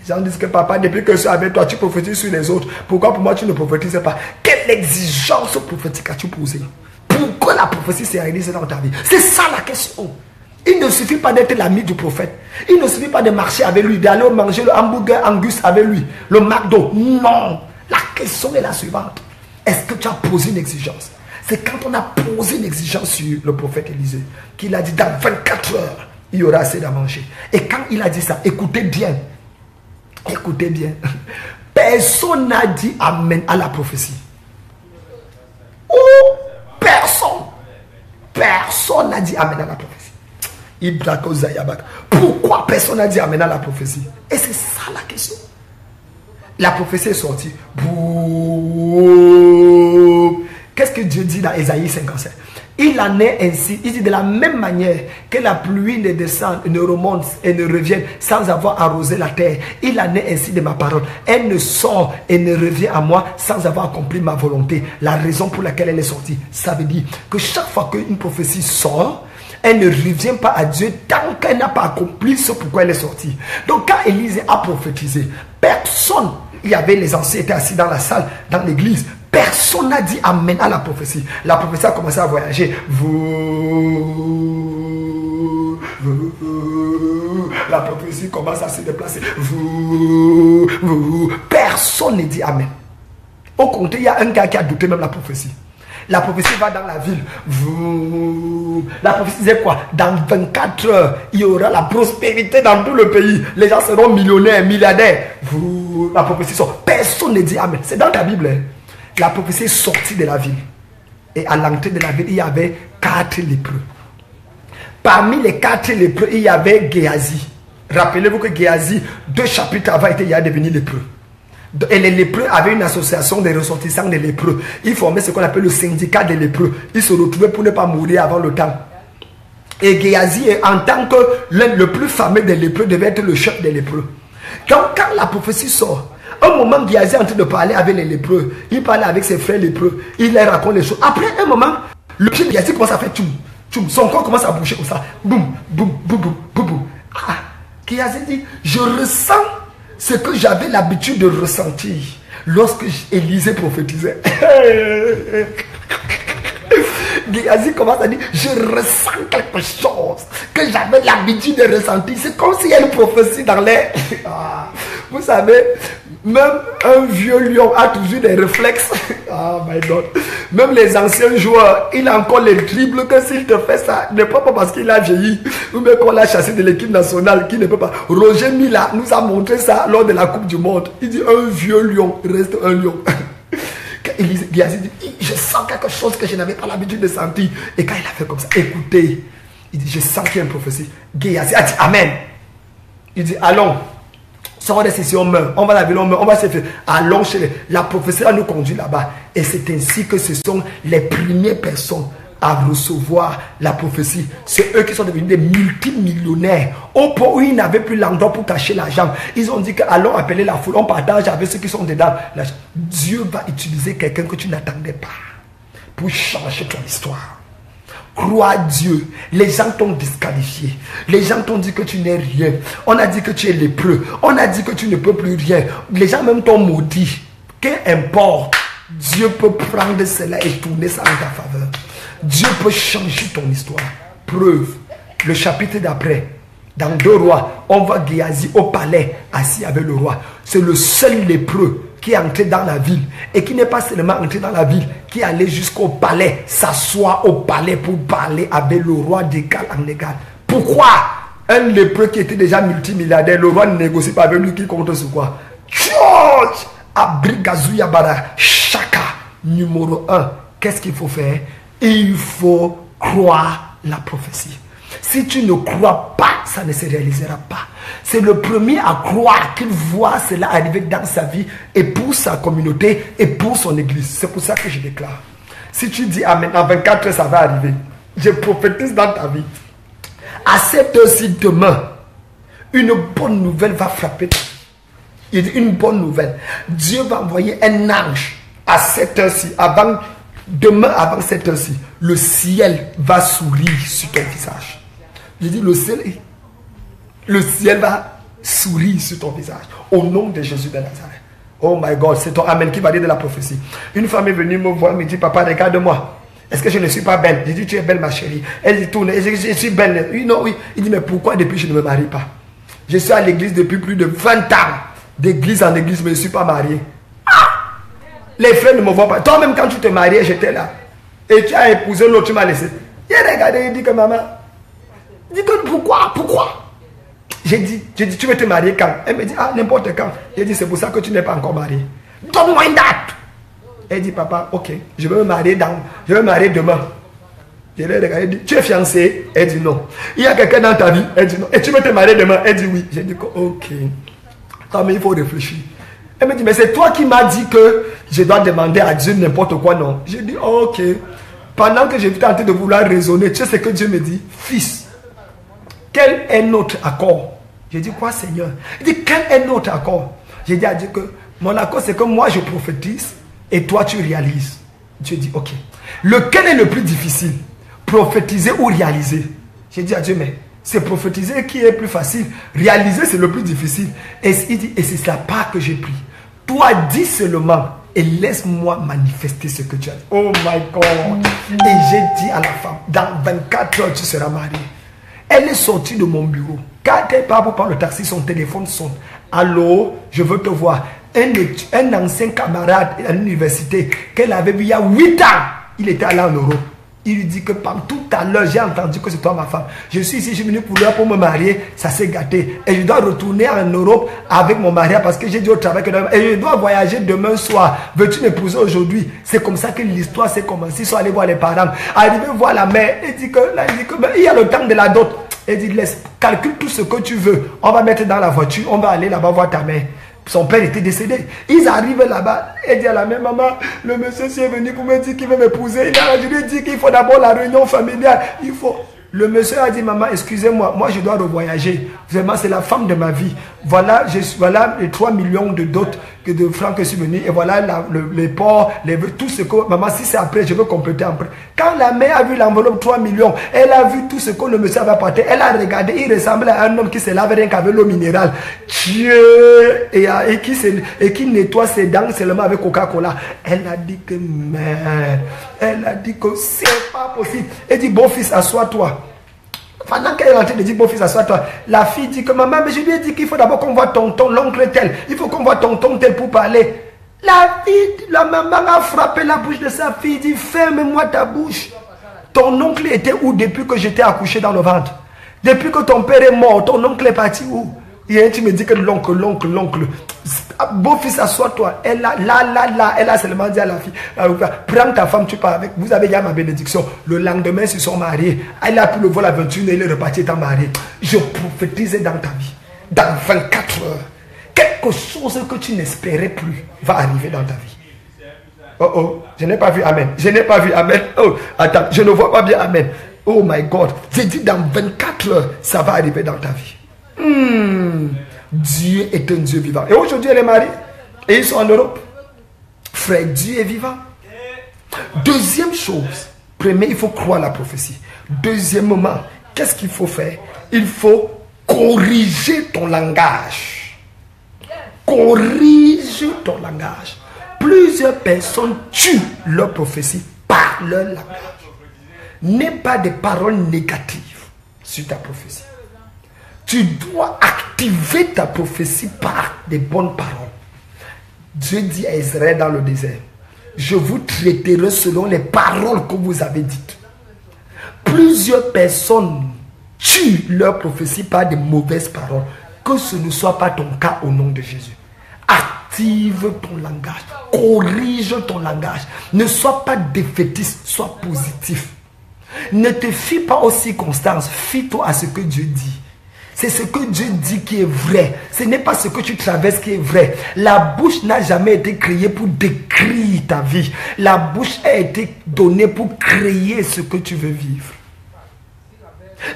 Les gens disent que papa, depuis que je suis avec toi, tu prophétises sur les autres. Pourquoi pour moi tu ne prophétises pas? Quelle exigence prophétique as-tu posée? Pourquoi la prophétie s'est réalisée dans ta vie? C'est ça la question. Il ne suffit pas d'être l'ami du prophète. Il ne suffit pas de marcher avec lui, d'aller manger le hamburger Angus avec lui, le McDo. Non. La question est la suivante. Est-ce que tu as posé une exigence? C'est quand on a posé une exigence sur le prophète Élisée qu'il a dit dans 24 heures, il y aura assez à manger. Et quand il a dit ça, écoutez bien. Écoutez bien. Personne n'a dit amen à la prophétie. Oh, personne. Personne n'a dit amen à la prophétie. Pourquoi personne n'a dit amen à la prophétie? Et c'est ça la question. La prophétie est sortie. Qu'est-ce que Dieu dit dans Ésaïe 57? Il en est ainsi. Il dit de la même manière que la pluie ne descend, ne remonte et ne revient sans avoir arrosé la terre. Il en est ainsi de ma parole. Elle ne sort et ne revient à moi sans avoir accompli ma volonté. La raison pour laquelle elle est sortie, ça veut dire que chaque fois qu'une prophétie sort, elle ne revient pas à Dieu tant qu'elle n'a pas accompli ce pourquoi elle est sortie. Donc quand Élisée a prophétisé, personne, il y avait les anciens étaient assis dans la salle, dans l'église, personne n'a dit amen à la prophétie. La prophétie a commencé à voyager. La prophétie commence à se déplacer. Personne ne dit amen. Au contraire, il y a un gars qui a douté même la prophétie. La prophétie va dans la ville. La prophétie disait quoi? Dans 24 heures, il y aura la prospérité dans tout le pays. Les gens seront millionnaires, milliardaires. La prophétie sort. Personne ne dit amen. C'est dans la Bible. Hein? La prophétie est sortie de la ville. Et à l'entrée de la ville, il y avait 4 lépreux. Parmi les 4 lépreux, il y avait Géasi. Rappelez-vous que Géasi, 2 chapitres avant, était devenu lépreux. Et les lépreux avaient une association des ressortissants des lépreux. Ils formaient ce qu'on appelle le syndicat des lépreux. Ils se retrouvaient pour ne pas mourir avant le temps. Et Géasi, en tant que le plus fameux des lépreux, devait être le chef des lépreux. Donc quand la prophétie sort, un moment Géasi est en train de parler avec les lépreux. Il parlait avec ses frères lépreux. Il leur raconte les choses. Après un moment, le pied de Géasi commence à faire tchoum, tchoum. Son corps commence à bouger comme ça. Boum, boum, boum, boum, boum, boum. Ah, Géasi dit, je ressens ce que j'avais l'habitude de ressentir lorsque Élisée prophétisait. Géasi commence à dire, je ressens quelque chose que j'avais l'habitude de ressentir. C'est comme s'il y a une prophétie dans l'air. Vous savez, même un vieux lion a toujours des réflexes. Ah, my God. Même les anciens joueurs, il a encore les dribbles que s'il te fait ça, ne peut pas parce qu'il a vieilli. Ou même qu'on l'a chassé de l'équipe nationale, qui ne peut pas. Roger Mila nous a montré ça lors de la Coupe du Monde. Il dit, un vieux lion reste un lion. Géasi dit, je sens quelque chose que je n'avais pas l'habitude de sentir. Et quand il a fait comme ça, écoutez, il dit, je sens qu'il y a une prophétie. Géasi a dit, Amen. Il dit, allons. Sors de si on meurt, on va la ville, on meurt, on va se faire. Allons chez la prophétie nous conduit là-bas. Et c'est ainsi que ce sont les premières personnes à recevoir la prophétie. C'est eux qui sont devenus des multimillionnaires. Au point où ils n'avaient plus l'endroit pour cacher l'argent. Ils ont dit que allons appeler la foule, on partage avec ceux qui sont dedans. Dieu va utiliser quelqu'un que tu n'attendais pas pour changer ton histoire. Crois Dieu. Les gens t'ont disqualifié. Les gens t'ont dit que tu n'es rien. On a dit que tu es lépreux. On a dit que tu ne peux plus rien. Les gens même t'ont maudit. Qu'importe. Dieu peut prendre cela et tourner ça en ta faveur. Dieu peut changer ton histoire. Preuve. Le chapitre d'après. Dans 2 Rois, on voit Géasi au palais, assis avec le roi. C'est le seul lépreux qui est entré dans la ville. Et qui n'est pas seulement entré dans la ville, qui est allé jusqu'au palais, s'asseoir au palais pour parler avec le roi d'égal en égal. Pourquoi un lépreux qui était déjà multimilliardaire, le roi ne négocie pas avec lui, qui compte sur quoi? George Abrigazuyabara Chaka, numéro 1. Qu'est-ce qu'il faut faire? Il faut croire la prophétie. Si tu ne crois pas, ça ne se réalisera pas. C'est le premier à croire qu'il voit cela arriver dans sa vie et pour sa communauté et pour son église. C'est pour ça que je déclare. Si tu dis Amen, en 24 heures, ça va arriver. Je prophétise dans ta vie. À cette heure-ci, demain, une bonne nouvelle va frapper. Il dit une bonne nouvelle. Dieu va envoyer un ange à cette heure-ci. Demain, avant cette heure-ci, le ciel va sourire sur ton visage. Je dis le ciel va sourire sur ton visage. Au nom de Jésus de Nazareth. Oh my God, c'est ton Amen qui va dire de la prophétie. Une femme est venue me voir, me dit, papa, regarde-moi. Est-ce que je ne suis pas belle? J'ai dit, tu es belle, ma chérie. Elle dit, tourne, je suis belle. Oui, non, oui. Il dit, mais pourquoi depuis je ne me marie pas? Je suis à l'église depuis plus de 20 ans. D'église en église, mais je ne suis pas marié. Ah! Les frères ne me voient pas. Toi-même, quand tu te mariais, j'étais là. Et tu as épousé l'autre, tu m'as laissé. Il a regardé, il dit que maman, dit que pourquoi? J'ai dit, tu veux te marier quand? Elle me dit, ah, n'importe quand. J'ai dit, c'est pour ça que tu n'es pas encore marié. Donne-moi une date. Elle dit, papa, ok, je vais me marier demain. Je l'ai regardé, dit, tu es fiancé? Elle dit non. Il y a quelqu'un dans ta vie? Elle dit non. Et tu veux te marier demain? Elle dit oui. J'ai dit, ok. Attends, mais il faut réfléchir. Elle me dit, mais c'est toi qui m'as dit que je dois demander à Dieu n'importe quoi, non? J'ai dit, ok. Pendant que j'étais en train de vouloir raisonner, tu sais ce que Dieu me dit? Fils, quel est notre accord? J'ai dit, quoi, Seigneur? Il dit, quel est notre accord? J'ai dit à Dieu que mon accord, c'est que moi, je prophétise et toi, tu réalises. Dieu dit, ok. Lequel est le plus difficile? Prophétiser ou réaliser? J'ai dit à Dieu, mais c'est prophétiser qui est plus facile. Réaliser, c'est le plus difficile. Et il dit, et c'est la part que j'ai pris. Toi, dis seulement et laisse-moi manifester ce que tu as dit. Oh my God. Et j'ai dit à la femme, dans 24 heures, tu seras mariée. Elle est sortie de mon bureau. Quand elle part pour prendre le taxi, son téléphone sonne. Allô, je veux te voir. Un ancien camarade à l'université qu'elle avait vu il y a 8 ans, il était allé en Europe. Il lui dit que tout à l'heure, j'ai entendu que c'est toi ma femme. Je suis ici, je suis venu pour me marier, ça s'est gâté. Et je dois retourner en Europe avec mon mari parce que j'ai dit au travail que et je dois voyager demain soir. Veux-tu m'épouser aujourd'hui? C'est comme ça que l'histoire s'est commencée. Ils sont allés voir les parents. Arrivé voir la mère, il dit que il y a le temps de la dot. Il dit, laisse, calcule tout ce que tu veux. On va mettre dans la voiture, on va aller là-bas voir ta mère. Son père était décédé. Ils arrivent là-bas et dit à la mère, maman, le monsieur est venu pour me dire qu'il veut m'épouser. Il a dit qu'il faut d'abord la réunion familiale. Le monsieur a dit, maman, excusez-moi, moi je dois revoyager. Vraiment, c'est la femme de ma vie. Voilà les 3 millions de dot de francs que je suis venu. Et voilà les porcs, tout ce que... Maman, si c'est après, je veux compléter après. Quand la mère a vu l'enveloppe 3 millions, elle a vu tout ce que le monsieur avait apporté. Elle a regardé, il ressemblait à un homme qui se lave rien qu'avec l'eau minérale. Dieu! Et qui nettoie ses dents seulement avec Coca-Cola. Elle a dit que merde. Elle a dit que c'est pas possible. Elle dit, bon fils, assois-toi. Pendant qu'elle est en train de dire, bon fils, assois-toi, la fille dit que maman, mais je lui ai dit qu'il faut d'abord qu'on voit tonton, l'oncle tel. Il faut qu'on voit tonton tel pour parler. La maman a frappé la bouche de sa fille, dit, ferme-moi ta bouche. Ton oncle était où depuis que j'étais accouché dans le ventre? Depuis que ton père est mort, ton oncle est parti où? Et tu me dis que l'oncle. Beau fils, assois-toi. Elle a seulement dit à la fille, prends ta femme, tu pars avec. Vous avez déjà ma bénédiction. Le lendemain, ils se sont mariés. Elle a pu le vol à 21 et il est reparti étant marié. Je prophétise dans ta vie. Dans 24 heures, quelque chose que tu n'espérais plus va arriver dans ta vie. Oh, je n'ai pas vu amen. Je n'ai pas vu amen. Oh, attends, je ne vois pas bien amen. Oh my God. J'ai dit dans 24 heures, ça va arriver dans ta vie. Dieu est un Dieu vivant. Et aujourd'hui, elle est mariée. Et ils sont en Europe. Frère, Dieu est vivant. Deuxième chose. Premier, il faut croire la prophétie. Deuxièmement, qu'est-ce qu'il faut faire? Il faut corriger ton langage. Corrige ton langage. Plusieurs personnes tuent leur prophétie par leur langage. N'aie pas de paroles négatives sur ta prophétie. Tu dois activer ta prophétie par des bonnes paroles. Dieu dit à Israël dans le désert, je vous traiterai selon les paroles que vous avez dites. Plusieurs personnes tuent leur prophétie par de mauvaises paroles. Que ce ne soit pas ton cas au nom de Jésus. Active ton langage. Corrige ton langage. Ne sois pas défaitiste, sois positif. Ne te fie pas aux circonstances. Fie-toi à ce que Dieu dit. C'est ce que Dieu dit qui est vrai. Ce n'est pas ce que tu traverses qui est vrai. La bouche n'a jamais été créée pour décrire ta vie. La bouche a été donnée pour créer ce que tu veux vivre.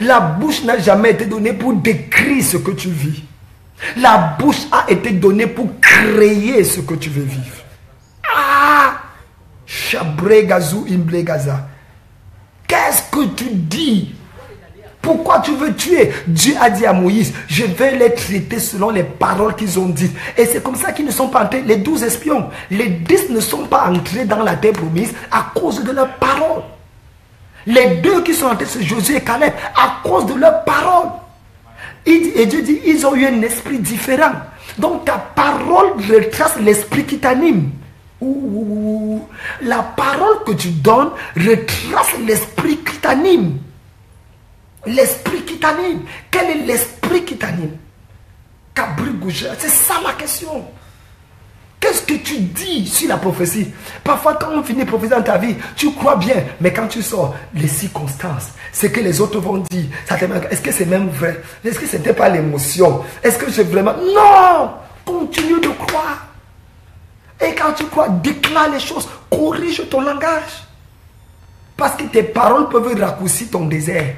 La bouche n'a jamais été donnée pour décrire ce que tu vis. La bouche a été donnée pour créer ce que tu veux vivre. Ah! Chabregazu imblegaza. Qu'est-ce que tu dis? Pourquoi tu veux tuer? Dieu a dit à Moïse, je vais les traiter selon les paroles qu'ils ont dites. Et c'est comme ça qu'ils ne sont pas entrés. Les 12 espions, les 10 ne sont pas entrés dans la terre promise à cause de leurs paroles. Les 2 qui sont entrés, c'est Josué et Caleb, à cause de leurs paroles. Et Dieu dit, ils ont eu un esprit différent. Donc ta parole retrace l'esprit qui t'anime. La parole que tu donnes retrace l'esprit qui t'anime. L'esprit qui t'anime. Quel est l'esprit qui t'anime? C'est ça la question. Qu'est-ce que tu dis sur la prophétie? Parfois quand on finit de prophétiser dans ta vie, tu crois bien, mais quand tu sors, les circonstances, ce que les autres vont dire, est-ce que c'est même vrai? Est-ce que ce n'était pas l'émotion? Est-ce que c'est vraiment... Non! Continue de croire. Et quand tu crois, déclare les choses, corrige ton langage. Parce que tes paroles peuvent raccourcir ton désert.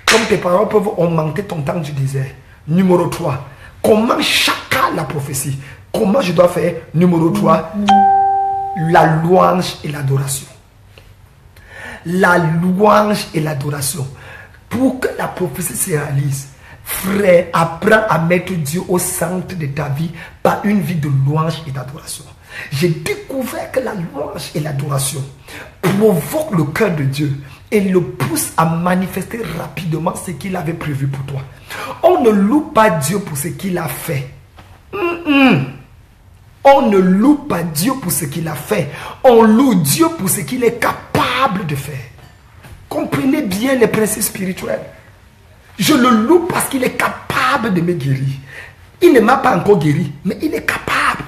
Comme tes paroles peuvent augmenter ton temps du désert. Numéro 3. Comment chacun la prophétie? Comment je dois faire? Numéro 3. La louange et l'adoration. La louange et l'adoration. Pour que la prophétie se réalise, frère, apprends à mettre Dieu au centre de ta vie par une vie de louange et d'adoration. J'ai découvert que la louange et l'adoration provoquent le cœur de Dieu et le poussent à manifester rapidement ce qu'il avait prévu pour toi. On ne loue pas Dieu pour ce qu'il a fait. On ne loue pas Dieu pour ce qu'il a fait. On loue Dieu pour ce qu'il est capable de faire. Comprenez bien les principes spirituels. Je le loue parce qu'il est capable de me guérir. Il ne m'a pas encore guéri, mais il est capable.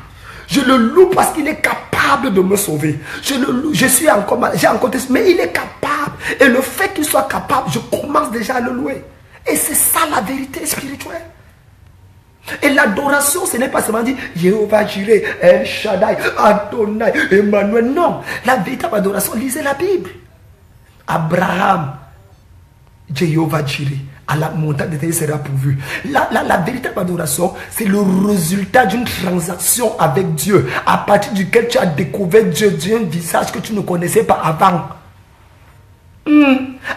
Je le loue parce qu'il est capable de me sauver. Je le loue, je suis encore mal, j'ai encore testé, mais il est capable. Et le fait qu'il soit capable, je commence déjà à le louer. Et c'est ça la vérité spirituelle. Et l'adoration, ce n'est pas seulement dire Jéhovah Jireh, El Shaddai, Adonai, Emmanuel. Non, la véritable adoration, lisez la Bible. Abraham, Jéhovah Jireh. à la montagne d'éternité sera pourvu. La véritable adoration, c'est le résultat d'une transaction avec Dieu, à partir duquel tu as découvert Dieu d'un visage que tu ne connaissais pas avant.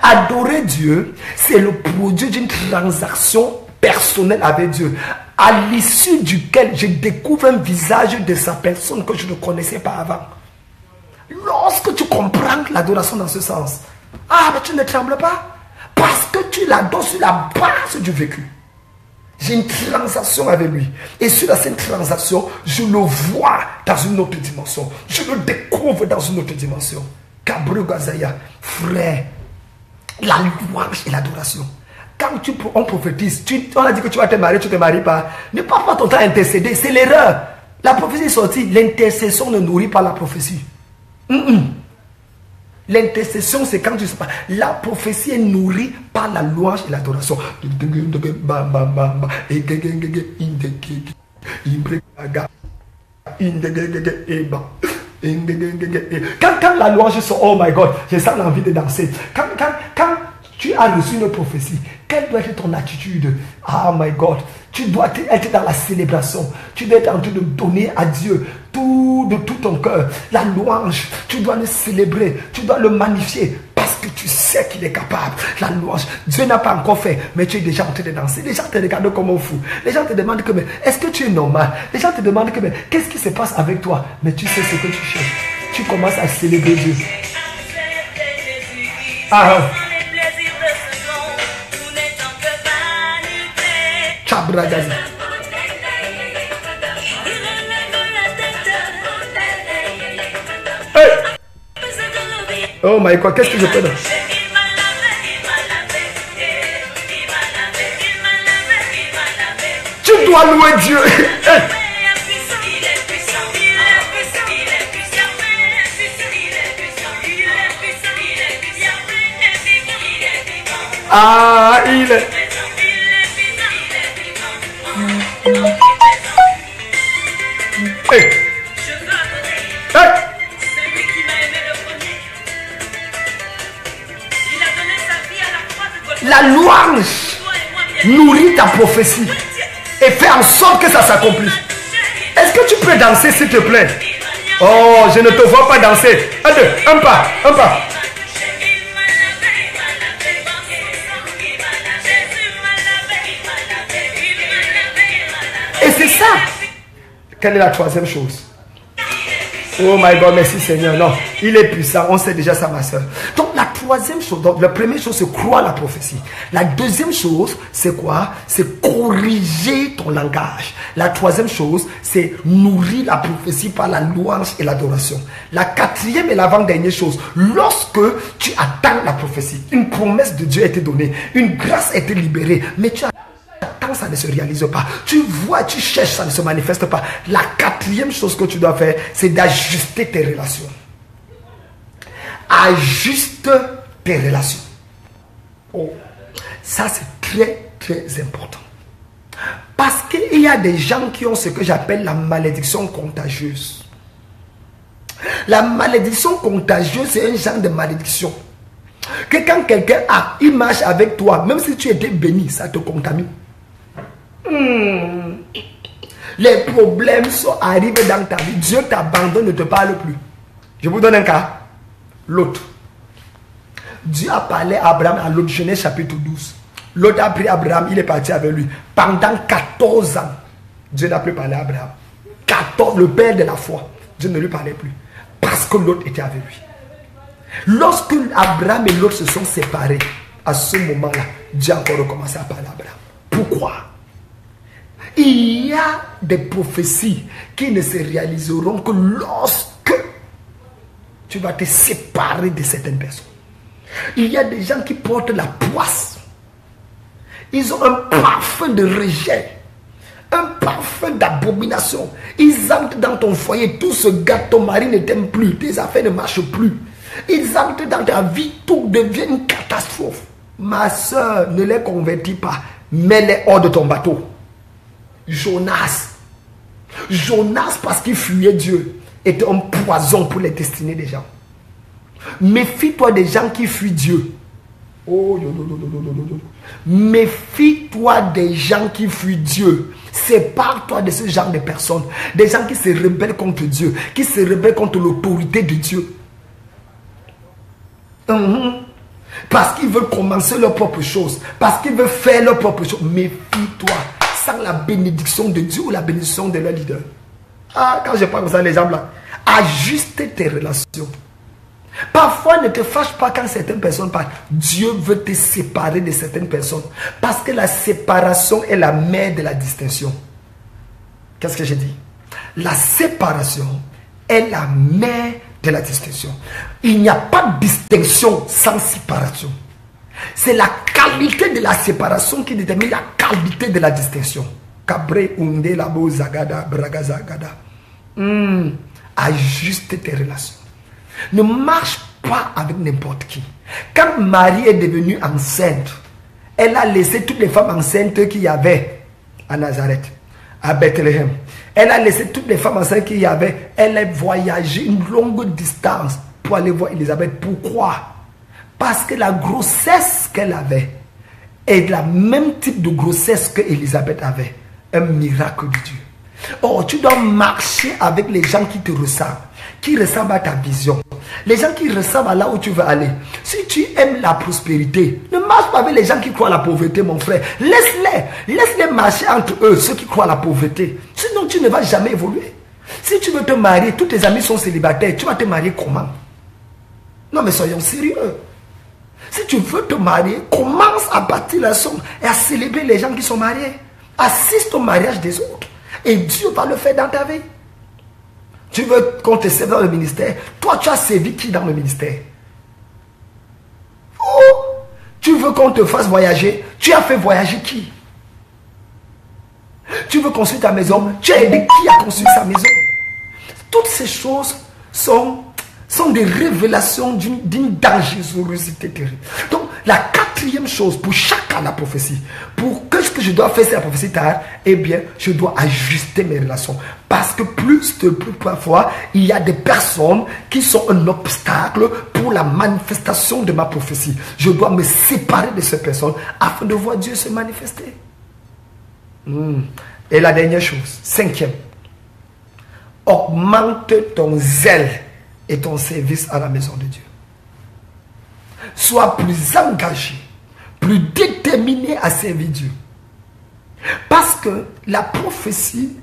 Adorer Dieu, c'est le produit d'une transaction personnelle avec Dieu, à l'issue duquel je découvre un visage de sa personne que je ne connaissais pas avant. Lorsque tu comprends l'adoration dans ce sens, mais tu ne trembles pas, parce que tu l'adores sur la base du vécu. J'ai une transaction avec lui, et sur cette transaction, je le vois dans une autre dimension, je le découvre dans une autre dimension. Cabru Gazaya, frère, la louange et l'adoration. Quand on prophétise, on a dit que tu vas te marier, tu ne te maries pas. Ne parle pas ton temps à intercéder, c'est l'erreur. La prophétie est sortie, l'intercession ne nourrit pas la prophétie. L'intercession, c'est quand tu sais pas. La prophétie est nourrie par la louange et l'adoration. Quand la louange sort, oh my God, j'ai ça l'envie de danser. Quand tu as reçu une prophétie, quelle doit être ton attitude? Oh my God, tu dois être dans la célébration. Tu dois être en train de donner à Dieu de tout ton cœur. La louange, tu dois le célébrer, tu dois le magnifier. Parce que tu sais qu'il est capable. La louange, Dieu n'a pas encore fait, mais tu es déjà en train de danser. Les gens te regardent comme un fou. Les gens te demandent que, mais est-ce que tu es normal? Les gens te demandent que, mais qu'est-ce qui se passe avec toi? Mais tu sais ce que tu cherches. Tu commences à célébrer Dieu. Chabragazi. Hey! Oh my God, qu'est-ce que je peux dire? Tu dois louer Dieu. Il est. Hey. Hey. La louange nourrit ta prophétie et fait en sorte que ça s'accomplisse. Est-ce que tu peux danser, s'il te plaît? Oh, je ne te vois pas danser. Un pas. Et c'est ça. Quelle est la troisième chose? Oh my God, merci Seigneur. Non, il est puissant. On sait déjà ça, ma soeur. Donc la troisième chose, donc la première chose, c'est croire la prophétie. La deuxième chose, c'est quoi? C'est corriger ton langage. La troisième chose, c'est nourrir la prophétie par la louange et l'adoration. La quatrième et l'avant-dernière chose, lorsque tu attends la prophétie, une promesse de Dieu a été donnée, une grâce a été libérée, mais tu attends, ça ne se réalise pas. Tu vois, tu cherches, ça ne se manifeste pas. La quatrième chose que tu dois faire, c'est d'ajuster tes relations. Ajuste tes relations. Oh, ça c'est très très important. Parce qu'il y a des gens qui ont ce que j'appelle la malédiction contagieuse. La malédiction contagieuse, c'est un genre de malédiction. Que quand quelqu'un il marche avec toi, même si tu étais béni, ça te contamine. Les problèmes sont arrivés dans ta vie. Dieu t'abandonne, ne te parle plus. Je vous donne un cas. L'autre. Dieu a parlé à Abraham à l'autre, Genèse chapitre 12. L'autre a pris Abraham, il est parti avec lui. Pendant 14 ans, Dieu n'a plus parlé à Abraham. 14, le père de la foi. Dieu ne lui parlait plus. Parce que l'autre était avec lui. Lorsque Abraham et l'autre se sont séparés, à ce moment-là, Dieu a encore recommencé à parler à Abraham. Pourquoi? Il y a des prophéties qui ne se réaliseront que lorsque tu vas te séparer de certaines personnes. Il y a des gens qui portent la poisse. Ils ont un parfum de rejet, un parfum d'abomination. Ils entrent dans ton foyer, tout ce gars, ton mari ne t'aime plus, tes affaires ne marchent plus. Ils entrent dans ta vie, tout devient une catastrophe. Ma soeur, ne les convertis pas, mets-les hors de ton bateau. Jonas, parce qu'il fuyait Dieu, était un poison pour les destinées des gens. Méfie-toi des gens qui fuient Dieu. Oh, méfie-toi des gens qui fuient Dieu. Sépare-toi de ce genre de personnes. Des gens qui se rebellent contre Dieu, qui se rebellent contre l'autorité de Dieu. Parce qu'ils veulent commencer leur propre chose. Parce qu'ils veulent faire leur propre chose. Méfie-toi. Sans la bénédiction de Dieu ou la bénédiction de leur leader. Ah, quand je parle comme ça, les gens là, ajuste tes relations. Parfois, ne te fâche pas quand certaines personnes parlent. Dieu veut te séparer de certaines personnes. Parce que la séparation est la mère de la distinction. Qu'est-ce que j'ai dit? La séparation est la mère de la distinction. Il n'y a pas de distinction sans séparation. C'est la qualité de la séparation qui détermine la qualité de la distinction. Cabré, unde, labo, zagada, braga, zagada. Ajuste tes relations. Ne marche pas avec n'importe qui. Quand Marie est devenue enceinte, elle a laissé toutes les femmes enceintes qu'il y avait à Nazareth, à Bethléem. Elle a laissé toutes les femmes enceintes qu'il y avait. Elle a voyagé une longue distance pour aller voir Élisabeth. Pourquoi? Parce que la grossesse qu'elle avait est la même type de grossesse que Élisabeth avait. Un miracle de Dieu. Or, tu dois marcher avec les gens qui te ressemblent, qui ressemblent à ta vision. Les gens qui ressemblent à là où tu veux aller. Si tu aimes la prospérité, ne marche pas avec les gens qui croient à la pauvreté, mon frère. Laisse-les marcher entre eux, ceux qui croient à la pauvreté. Sinon, tu ne vas jamais évoluer. Si tu veux te marier, tous tes amis sont célibataires, tu vas te marier comment? Non, mais soyons sérieux. Si tu veux te marier, commence à bâtir la somme et à célébrer les gens qui sont mariés. Assiste au mariage des autres. Et Dieu va le faire dans ta vie. Tu veux qu'on te serve dans le ministère? Toi, tu as servi qui dans le ministère? Oh, tu veux qu'on te fasse voyager? Tu as fait voyager qui? Tu veux construire ta maison? Tu as aidé qui à construire sa maison? Toutes ces choses sont des révélations d'une dangerosité terrible. Donc, la quatrième chose pour chacun la prophétie, pour que ce que je dois faire, c'est la prophétie tard, eh bien, je dois ajuster mes relations. Parce que plus parfois, il y a des personnes qui sont un obstacle pour la manifestation de ma prophétie. Je dois me séparer de ces personnes afin de voir Dieu se manifester. Et la dernière chose, cinquième, augmente ton zèle et ton service à la maison de Dieu. Sois plus engagé, plus déterminé à servir Dieu. Parce que la prophétie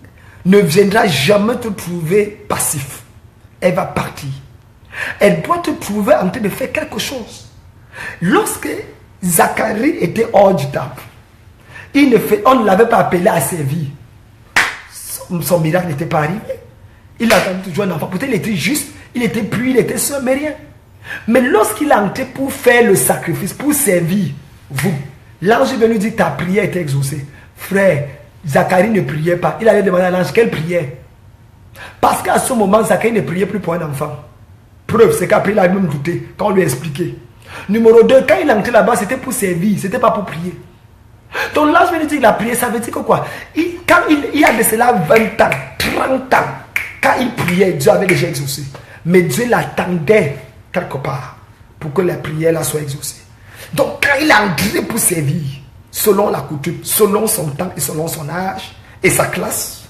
ne viendra jamais te trouver passif. Elle va partir. Elle doit te trouver en train de faire quelque chose. Lorsque Zacharie était hors du temple, on ne l'avait pas appelé à servir. Son miracle n'était pas arrivé. Il a toujours un enfant. Peut-être qu'il était juste, il était puis, il était seul, mais rien. Mais lorsqu'il a entré pour faire le sacrifice, pour servir vous, l'ange est venu dire ta prière était exaucée. Frère, Zacharie ne priait pas. Il allait demander à l'ange quelle prière. Parce qu'à ce moment, Zacharie ne priait plus pour un enfant. Preuve, c'est qu'après il a même douté quand on lui a expliqué. Numéro 2, quand il est entré là-bas, c'était pour servir, c'était pas pour prier. Donc l'ange vient de dire qu'il a prié, ça veut dire que quoi? Quand il a de cela 20 ans, 30 ans, quand il priait, Dieu avait déjà exaucé. Mais Dieu l'attendait quelque part pour que la prière là soit exaucée. Donc quand il a entré pour servir, selon la coutume, selon son temps et selon son âge et sa classe,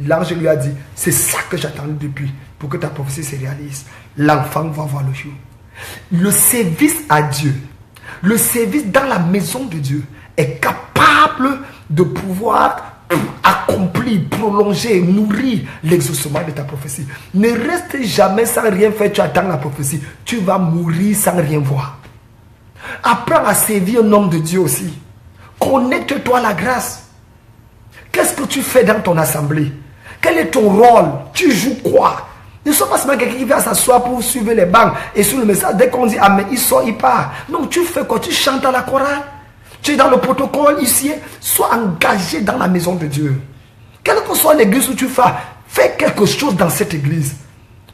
l'ange lui a dit, c'est ça que j'attendais depuis pour que ta prophétie se réalise. L'enfant va voir le jour. Le service à Dieu, le service dans la maison de Dieu est capable de pouvoir accomplir, prolonger, nourrir l'exaucement de ta prophétie. Ne reste jamais sans rien faire, tu attends la prophétie. Tu vas mourir sans rien voir. Apprends à servir un homme de Dieu aussi. Connecte-toi à la grâce. Qu'est-ce que tu fais dans ton assemblée? Quel est ton rôle? Tu joues quoi? Ne sois pas seulement quelqu'un qui vient s'asseoir pour suivre les bancs et sur le message. Dès qu'on dit Amen, il sort, il part. Non, tu fais quoi? Tu chantes à la chorale. Tu es dans le protocole ici. Sois engagé dans la maison de Dieu. Quelle que soit l'église où tu vas, fais quelque chose dans cette église.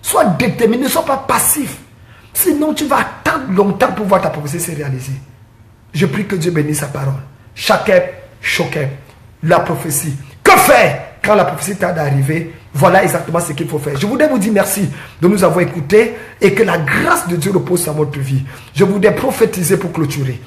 Sois déterminé, ne sois pas passif. Sinon, tu vas attendre longtemps pour voir ta prophétie se réaliser. Je prie que Dieu bénisse sa parole. Chacun, chacun, la prophétie. Que faire? quand la prophétie tarde à arriver, voilà exactement ce qu'il faut faire. Je voudrais vous dire merci de nous avoir écoutés et que la grâce de Dieu repose sur votre vie. Je voudrais prophétiser pour clôturer.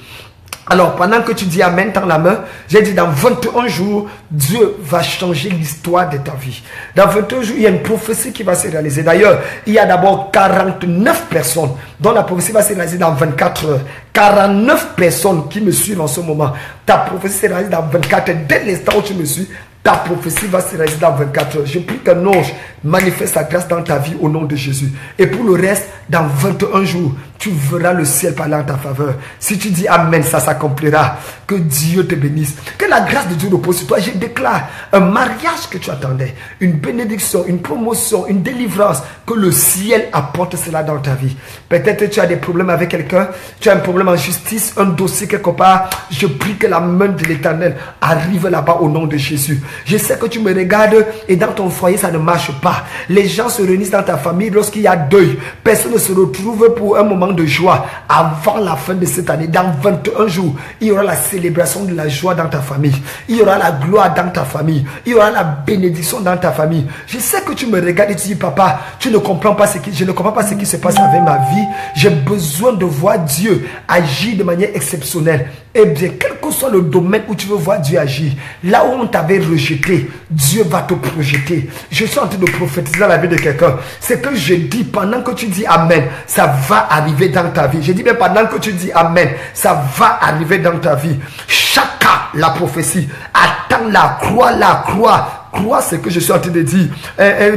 Alors, pendant que tu dis Amen, tends la main, j'ai dit dans 21 jours, Dieu va changer l'histoire de ta vie. Dans 21 jours, il y a une prophétie qui va se réaliser. D'ailleurs, il y a d'abord 49 personnes dont la prophétie va se réaliser dans 24 heures. 49 personnes qui me suivent en ce moment. Ta prophétie se réalise dans 24 heures. Dès l'instant où tu me suis, ta prophétie va se réaliser dans 24 heures. Je prie qu'un ange manifeste sa grâce dans ta vie au nom de Jésus. Et pour le reste, dans 21 jours, tu verras le ciel parler en ta faveur. Si tu dis Amen, ça s'accomplira. Que Dieu te bénisse. Que la grâce de Dieu repose sur toi. Je déclare un mariage que tu attendais, une bénédiction, une promotion, une délivrance. Que le ciel apporte cela dans ta vie. Peut-être que tu as des problèmes avec quelqu'un, tu as un problème en justice, un dossier quelque part. Je prie que la main de l'Éternel arrive là-bas au nom de Jésus. Je sais que tu me regardes et dans ton foyer ça ne marche pas. Les gens se réunissent dans ta famille lorsqu'il y a deuil. Personne ne se retrouve pour un moment de joie avant la fin de cette année. Dans 21 jours, il y aura la célébration de la joie dans ta famille. Il y aura la gloire dans ta famille. Il y aura la bénédiction dans ta famille. Je sais que tu me regardes et tu dis papa, tu ne comprends pas je ne comprends pas ce qui se passe avec ma vie. J'ai besoin de voir Dieu agir de manière exceptionnelle. Eh bien, quel que soit le domaine où tu veux voir Dieu agir, là où on t'avait rejeté, Dieu va te projeter. Je suis en train de prophétiser dans la vie de quelqu'un. C'est que je dis, pendant que tu dis Amen, ça va arriver dans ta vie. Je dis bien pendant que tu dis Amen, ça va arriver dans ta vie. Chacun, la prophétie, attends la croix. Crois ce que je suis en train de dire.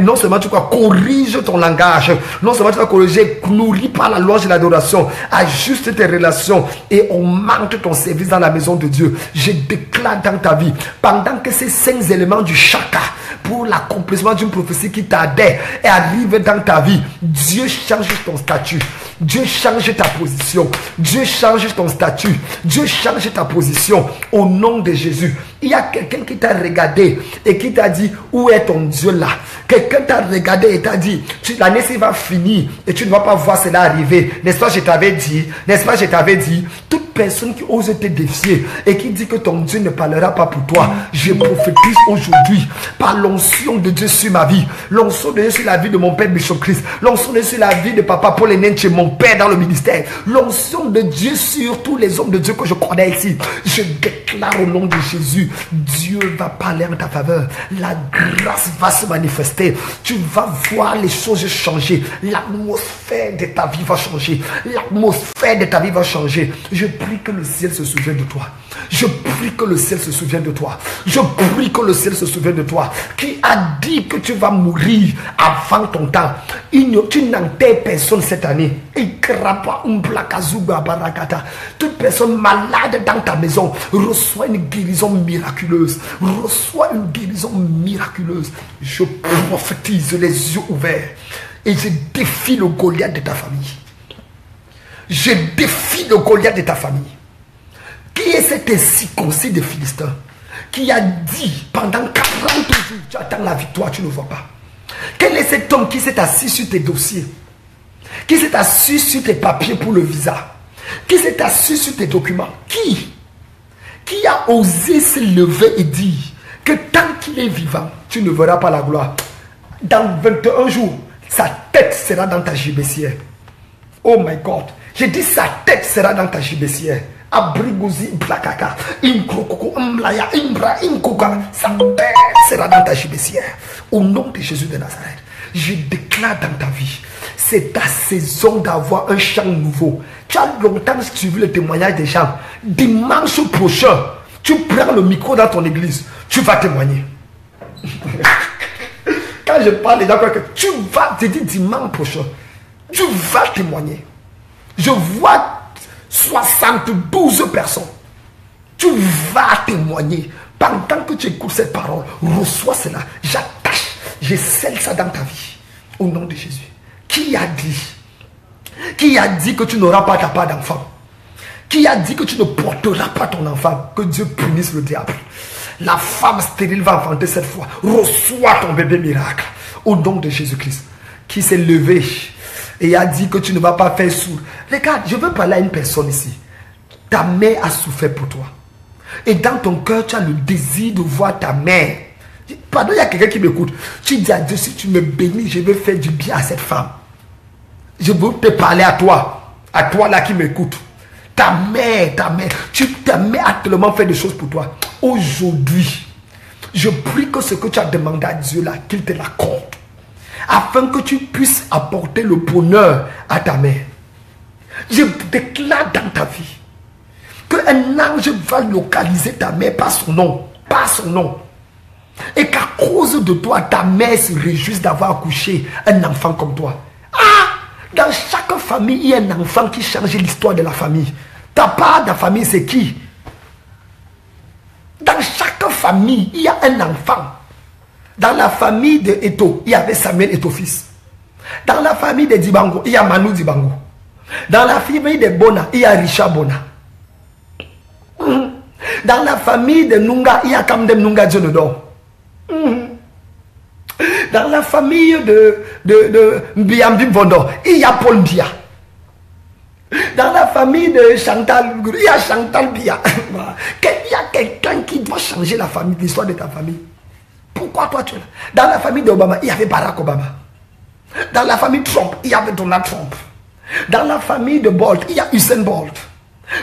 Non seulement tu crois, corrige ton langage. Non seulement tu vas corriger, nourris par la louange et l'adoration. Ajuste tes relations et augmente ton service dans la maison de Dieu. Je déclare dans ta vie, pendant que ces 5 éléments du chaka pour l'accomplissement d'une prophétie qui tardait et arrive dans ta vie, Dieu change ton statut. Dieu change ta position. Dieu change ton statut. Dieu change ta position au nom de Jésus. Il y a quelqu'un qui t'a regardé et qui t'a dit, où est ton Dieu là? Quelqu'un t'a regardé et t'a dit, l'année va finir et tu ne vas pas voir cela arriver. N'est-ce pas, je t'avais dit? N'est-ce pas, je t'avais dit? Toute personne qui ose te défier et qui dit que ton Dieu ne parlera pas pour toi, je prophétise aujourd'hui par l'onction de Dieu sur ma vie, l'onction de Dieu sur la vie de mon père Bishop Christ, l'onction de Dieu sur la vie de papa Paul Enenche, mon père dans le ministère, l'onction de Dieu sur tous les hommes de Dieu que je connais ici. Je déclare au nom de Jésus, Dieu va parler en ta faveur. La grâce va se manifester. Tu vas voir les choses changer. L'atmosphère de ta vie va changer. L'atmosphère de ta vie va changer. Je prie que le ciel se souvienne de toi. Je prie que le ciel se souvienne de toi. Je prie que le ciel se souvienne de toi. Qui a dit que tu vas mourir avant ton temps? Tu n'enterres personne cette année. Toute personne malade dans ta maison reçoit une guérison miraculeuse. Reçoit une guérison miraculeuse. Je prophétise les yeux ouverts et je défie le Goliath de ta famille. Je défie le Goliath de ta famille. Qui est cet incirconcis de Philistins qui a dit pendant 40 jours, tu attends la victoire, tu ne vois pas? Quel est cet homme qui s'est assis sur tes dossiers, qui s'est assis sur tes papiers pour le visa, qui s'est assis sur tes documents? Qui a osé se lever et dire que tant qu'il est vivant, tu ne verras pas la gloire? Dans 21 jours, sa tête sera dans ta gibecière. Oh my God. J'ai dit sa tête sera dans ta gibecière. Abrigozi plakaka, inkrokoko, mlaya, imbra, inkoka. Sa tête sera dans ta gibecière. Au nom de Jésus de Nazareth, je déclare dans ta vie, c'est ta saison d'avoir un chant nouveau. Tu as longtemps suivi le témoignage des gens. Dimanche prochain, tu prends le micro dans ton église, tu vas témoigner. Quand je parle, les gens croient que tu vas, te dire dimanche prochain, tu vas témoigner. Je vois 72 personnes. Tu vas témoigner. Pendant que tu écoutes cette parole, reçois cela. J'attache, je scelle ça dans ta vie. Au nom de Jésus. Qui a dit que tu n'auras pas ta part d'enfant? Qui a dit que tu ne porteras pas ton enfant? Que Dieu punisse le diable. La femme stérile va enfanter cette fois. Reçois ton bébé miracle. Au nom de Jésus-Christ. Qui s'est levé et a dit que tu ne vas pas faire sourd. Regarde, je veux parler à une personne ici. Ta mère a souffert pour toi. Et dans ton cœur, tu as le désir de voir ta mère Pardon, il y a quelqu'un qui m'écoute. Tu dis à Dieu, si tu me bénis, je vais faire du bien à cette femme. Je veux te parler à toi là qui m'écoute. Ta mère, ta mère a tellement fait des choses pour toi. Aujourd'hui, je prie que ce que tu as demandé à Dieu là, qu'il te l'accorde. Afin que tu puisses apporter le bonheur à ta mère. Je déclare dans ta vie qu'un ange va localiser ta mère par son nom. Par son nom. Et qu'à cause de toi, ta mère se réjouisse d'avoir accouché un enfant comme toi. Dans chaque famille, il y a un enfant qui change l'histoire de la famille. Ta part de la famille, c'est qui? Dans chaque famille, il y a un enfant. Dans la famille de Eto, il y avait Samuel Eto fils. Dans la famille de Dibango, il y a Manu Dibango. Dans la famille de Bona, il y a Richard Bona. Dans la famille de Nunga, il y a Kamdem Nunga Djonodor. Dans la famille de Mbiambim Vondor, il y a Paul Bia. Dans la famille de Chantal, il y a Chantal Bia. Il y a quelqu'un qui doit changer la famille, l'histoire de ta famille. Pourquoi toi tu es là? Dans la famille d'Obama, il y avait Barack Obama. Dans la famille Trump, il y avait Donald Trump. Dans la famille de Bolt, il y a Usain Bolt.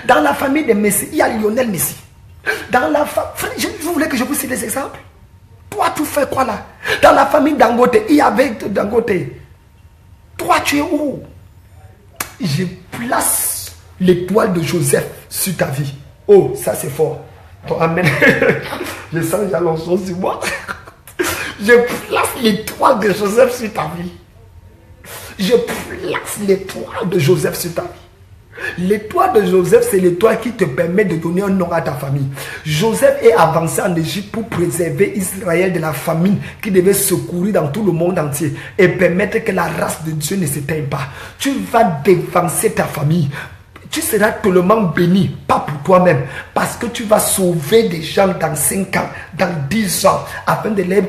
Dans la famille de Messi, il y a Lionel Messi. Dans la famille, je voulais que je vous cite des exemples. Toi, tu fais quoi là? Dans la famille Dangote, il y avait Dangote. Toi, tu es où? Je place l'étoile de Joseph sur ta vie. Oh, ça c'est fort. Toi, amen. Je sens qu'il y a l'onction sur moi. Je place l'étoile de Joseph sur ta vie. Je place l'étoile de Joseph sur ta vie. L'étoile de Joseph, c'est l'étoile qui te permet de donner un nom à ta famille. Joseph est avancé en Égypte pour préserver Israël de la famine qui devait secourir dans tout le monde entier et permettre que la race de Dieu ne s'éteigne pas. Tu vas dévancer ta famille. Tu seras tellement béni, pas pour toi-même, parce que tu vas sauver des gens dans 5 ans, dans 10 ans, afin de les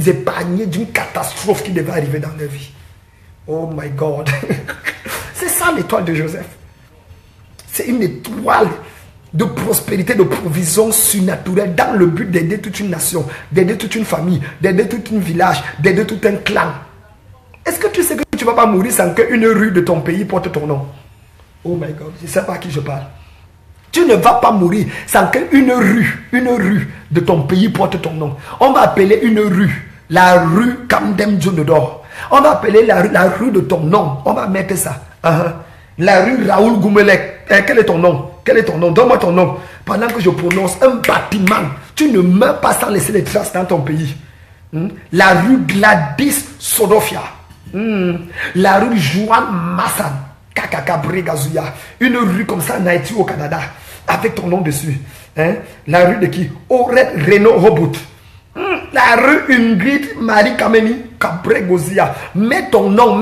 épargner d'une catastrophe qui devait arriver dans leur vie. Oh my God. C'est ça l'étoile de Joseph. C'est une étoile de prospérité, de provision surnaturelle dans le but d'aider toute une nation, d'aider toute une famille, d'aider tout un village, d'aider tout un clan. Est-ce que tu sais que tu ne vas pas mourir sans qu'une rue de ton pays porte ton nom? Oh my God, je ne sais pas à qui je parle. Tu ne vas pas mourir sans qu'une rue de ton pays porte ton nom. On va appeler une rue, la rue Kamdem Djonodor. On va appeler la rue de ton nom. On va mettre ça. La rue Raoul Goumelek. Quel est ton nom? Quel est ton nom? Donne-moi ton nom. Pendant que je prononce un bâtiment, tu ne meurs pas sans laisser les traces dans ton pays. La rue Gladys Sodofia. La rue Juan Massan. Kakakabre Gazouya. Une rue comme ça en Haïti au Canada. Avec ton nom dessus. La rue de qui? Oret Renault Robot. La rue Ingrid Marie Kameni Cabré Gozia. Mets ton nom,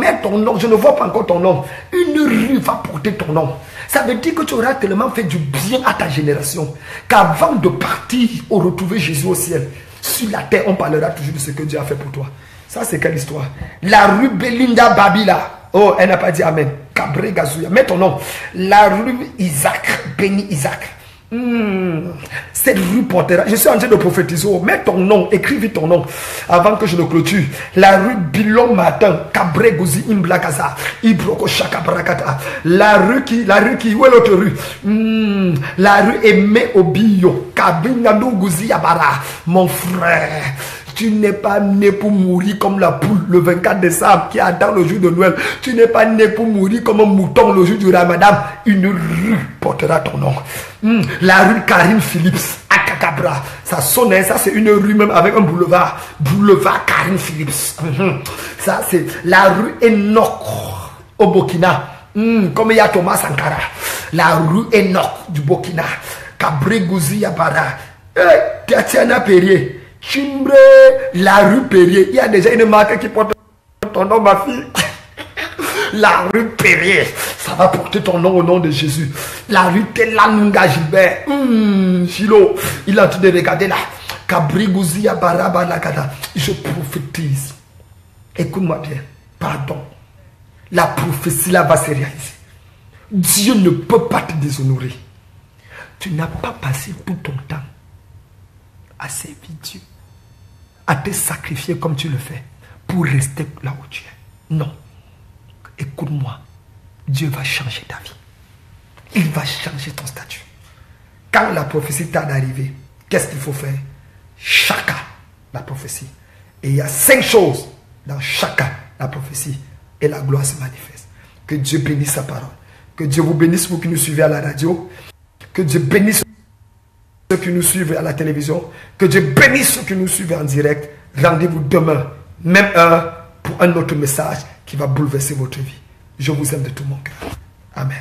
je ne vois pas encore ton nom. Une rue va porter ton nom. Ça veut dire que tu auras tellement fait du bien à ta génération qu'avant de partir au retrouver Jésus au ciel, sur la terre, on parlera toujours de ce que Dieu a fait pour toi. Ça, c'est quelle histoire? La rue Belinda Babila. Oh, elle n'a pas dit amen. Cabré Gazouya. Mets ton nom. La rue Isaac, Béni Isaac. Cette rue portera. Je suis en train de prophétiser. Mets ton nom, écris vite ton nom avant que je le clôture. La rue Bilon Martin, Cabré Gouzi Imblakaza, Ibroko Chaka Brakata. La rue qui, où est l'autre rue? La rue Aimé Obiyo, Kabinadou Gouzi Yabara. Mon frère, tu n'es pas né pour mourir comme la poule le 24 décembre qui attend le jour de Noël. Tu n'es pas né pour mourir comme un mouton le jour du Ramadan. Une rue portera ton nom. La rue Karine Phillips à Kakabra. Ça sonne, ça c'est une rue même avec un boulevard. Boulevard Karine Phillips. Ça c'est la rue Enoch au Burkina. Comme il y a Thomas Sankara. La rue Enoch du Burkina. Cabré Gouzi Yabara. Tatiana Perrier. Chimbre, la rue Perrier. Il y a déjà une marque qui porte ton nom, ma fille. La rue Perrier. Ça va porter ton nom au nom de Jésus. La rue Telanunga Gilbert. Chilo, il est en train de regarder là. Kabrigouzia Baraba Lakada. Je prophétise. Écoute-moi bien. Pardon. La prophétie là va se réaliser. Dieu ne peut pas te déshonorer. Tu n'as pas passé tout ton temps à servir Dieu. à te sacrifier comme tu le fais pour rester là où tu es. Non. Écoute-moi. Dieu va changer ta vie. Il va changer ton statut. Quand la prophétie t'a d'arriver, qu'est-ce qu'il faut faire? Chacun la prophétie. Et il y a 5 choses dans chacun la prophétie. Et la gloire se manifeste. Que Dieu bénisse sa parole. Que Dieu vous bénisse, vous qui nous suivez à la radio. Que Dieu bénisse ceux qui nous suivent à la télévision. Que Dieu bénisse ceux qui nous suivent en direct. Rendez-vous demain, même heure, pour un autre message qui va bouleverser votre vie. Je vous aime de tout mon cœur. Amen.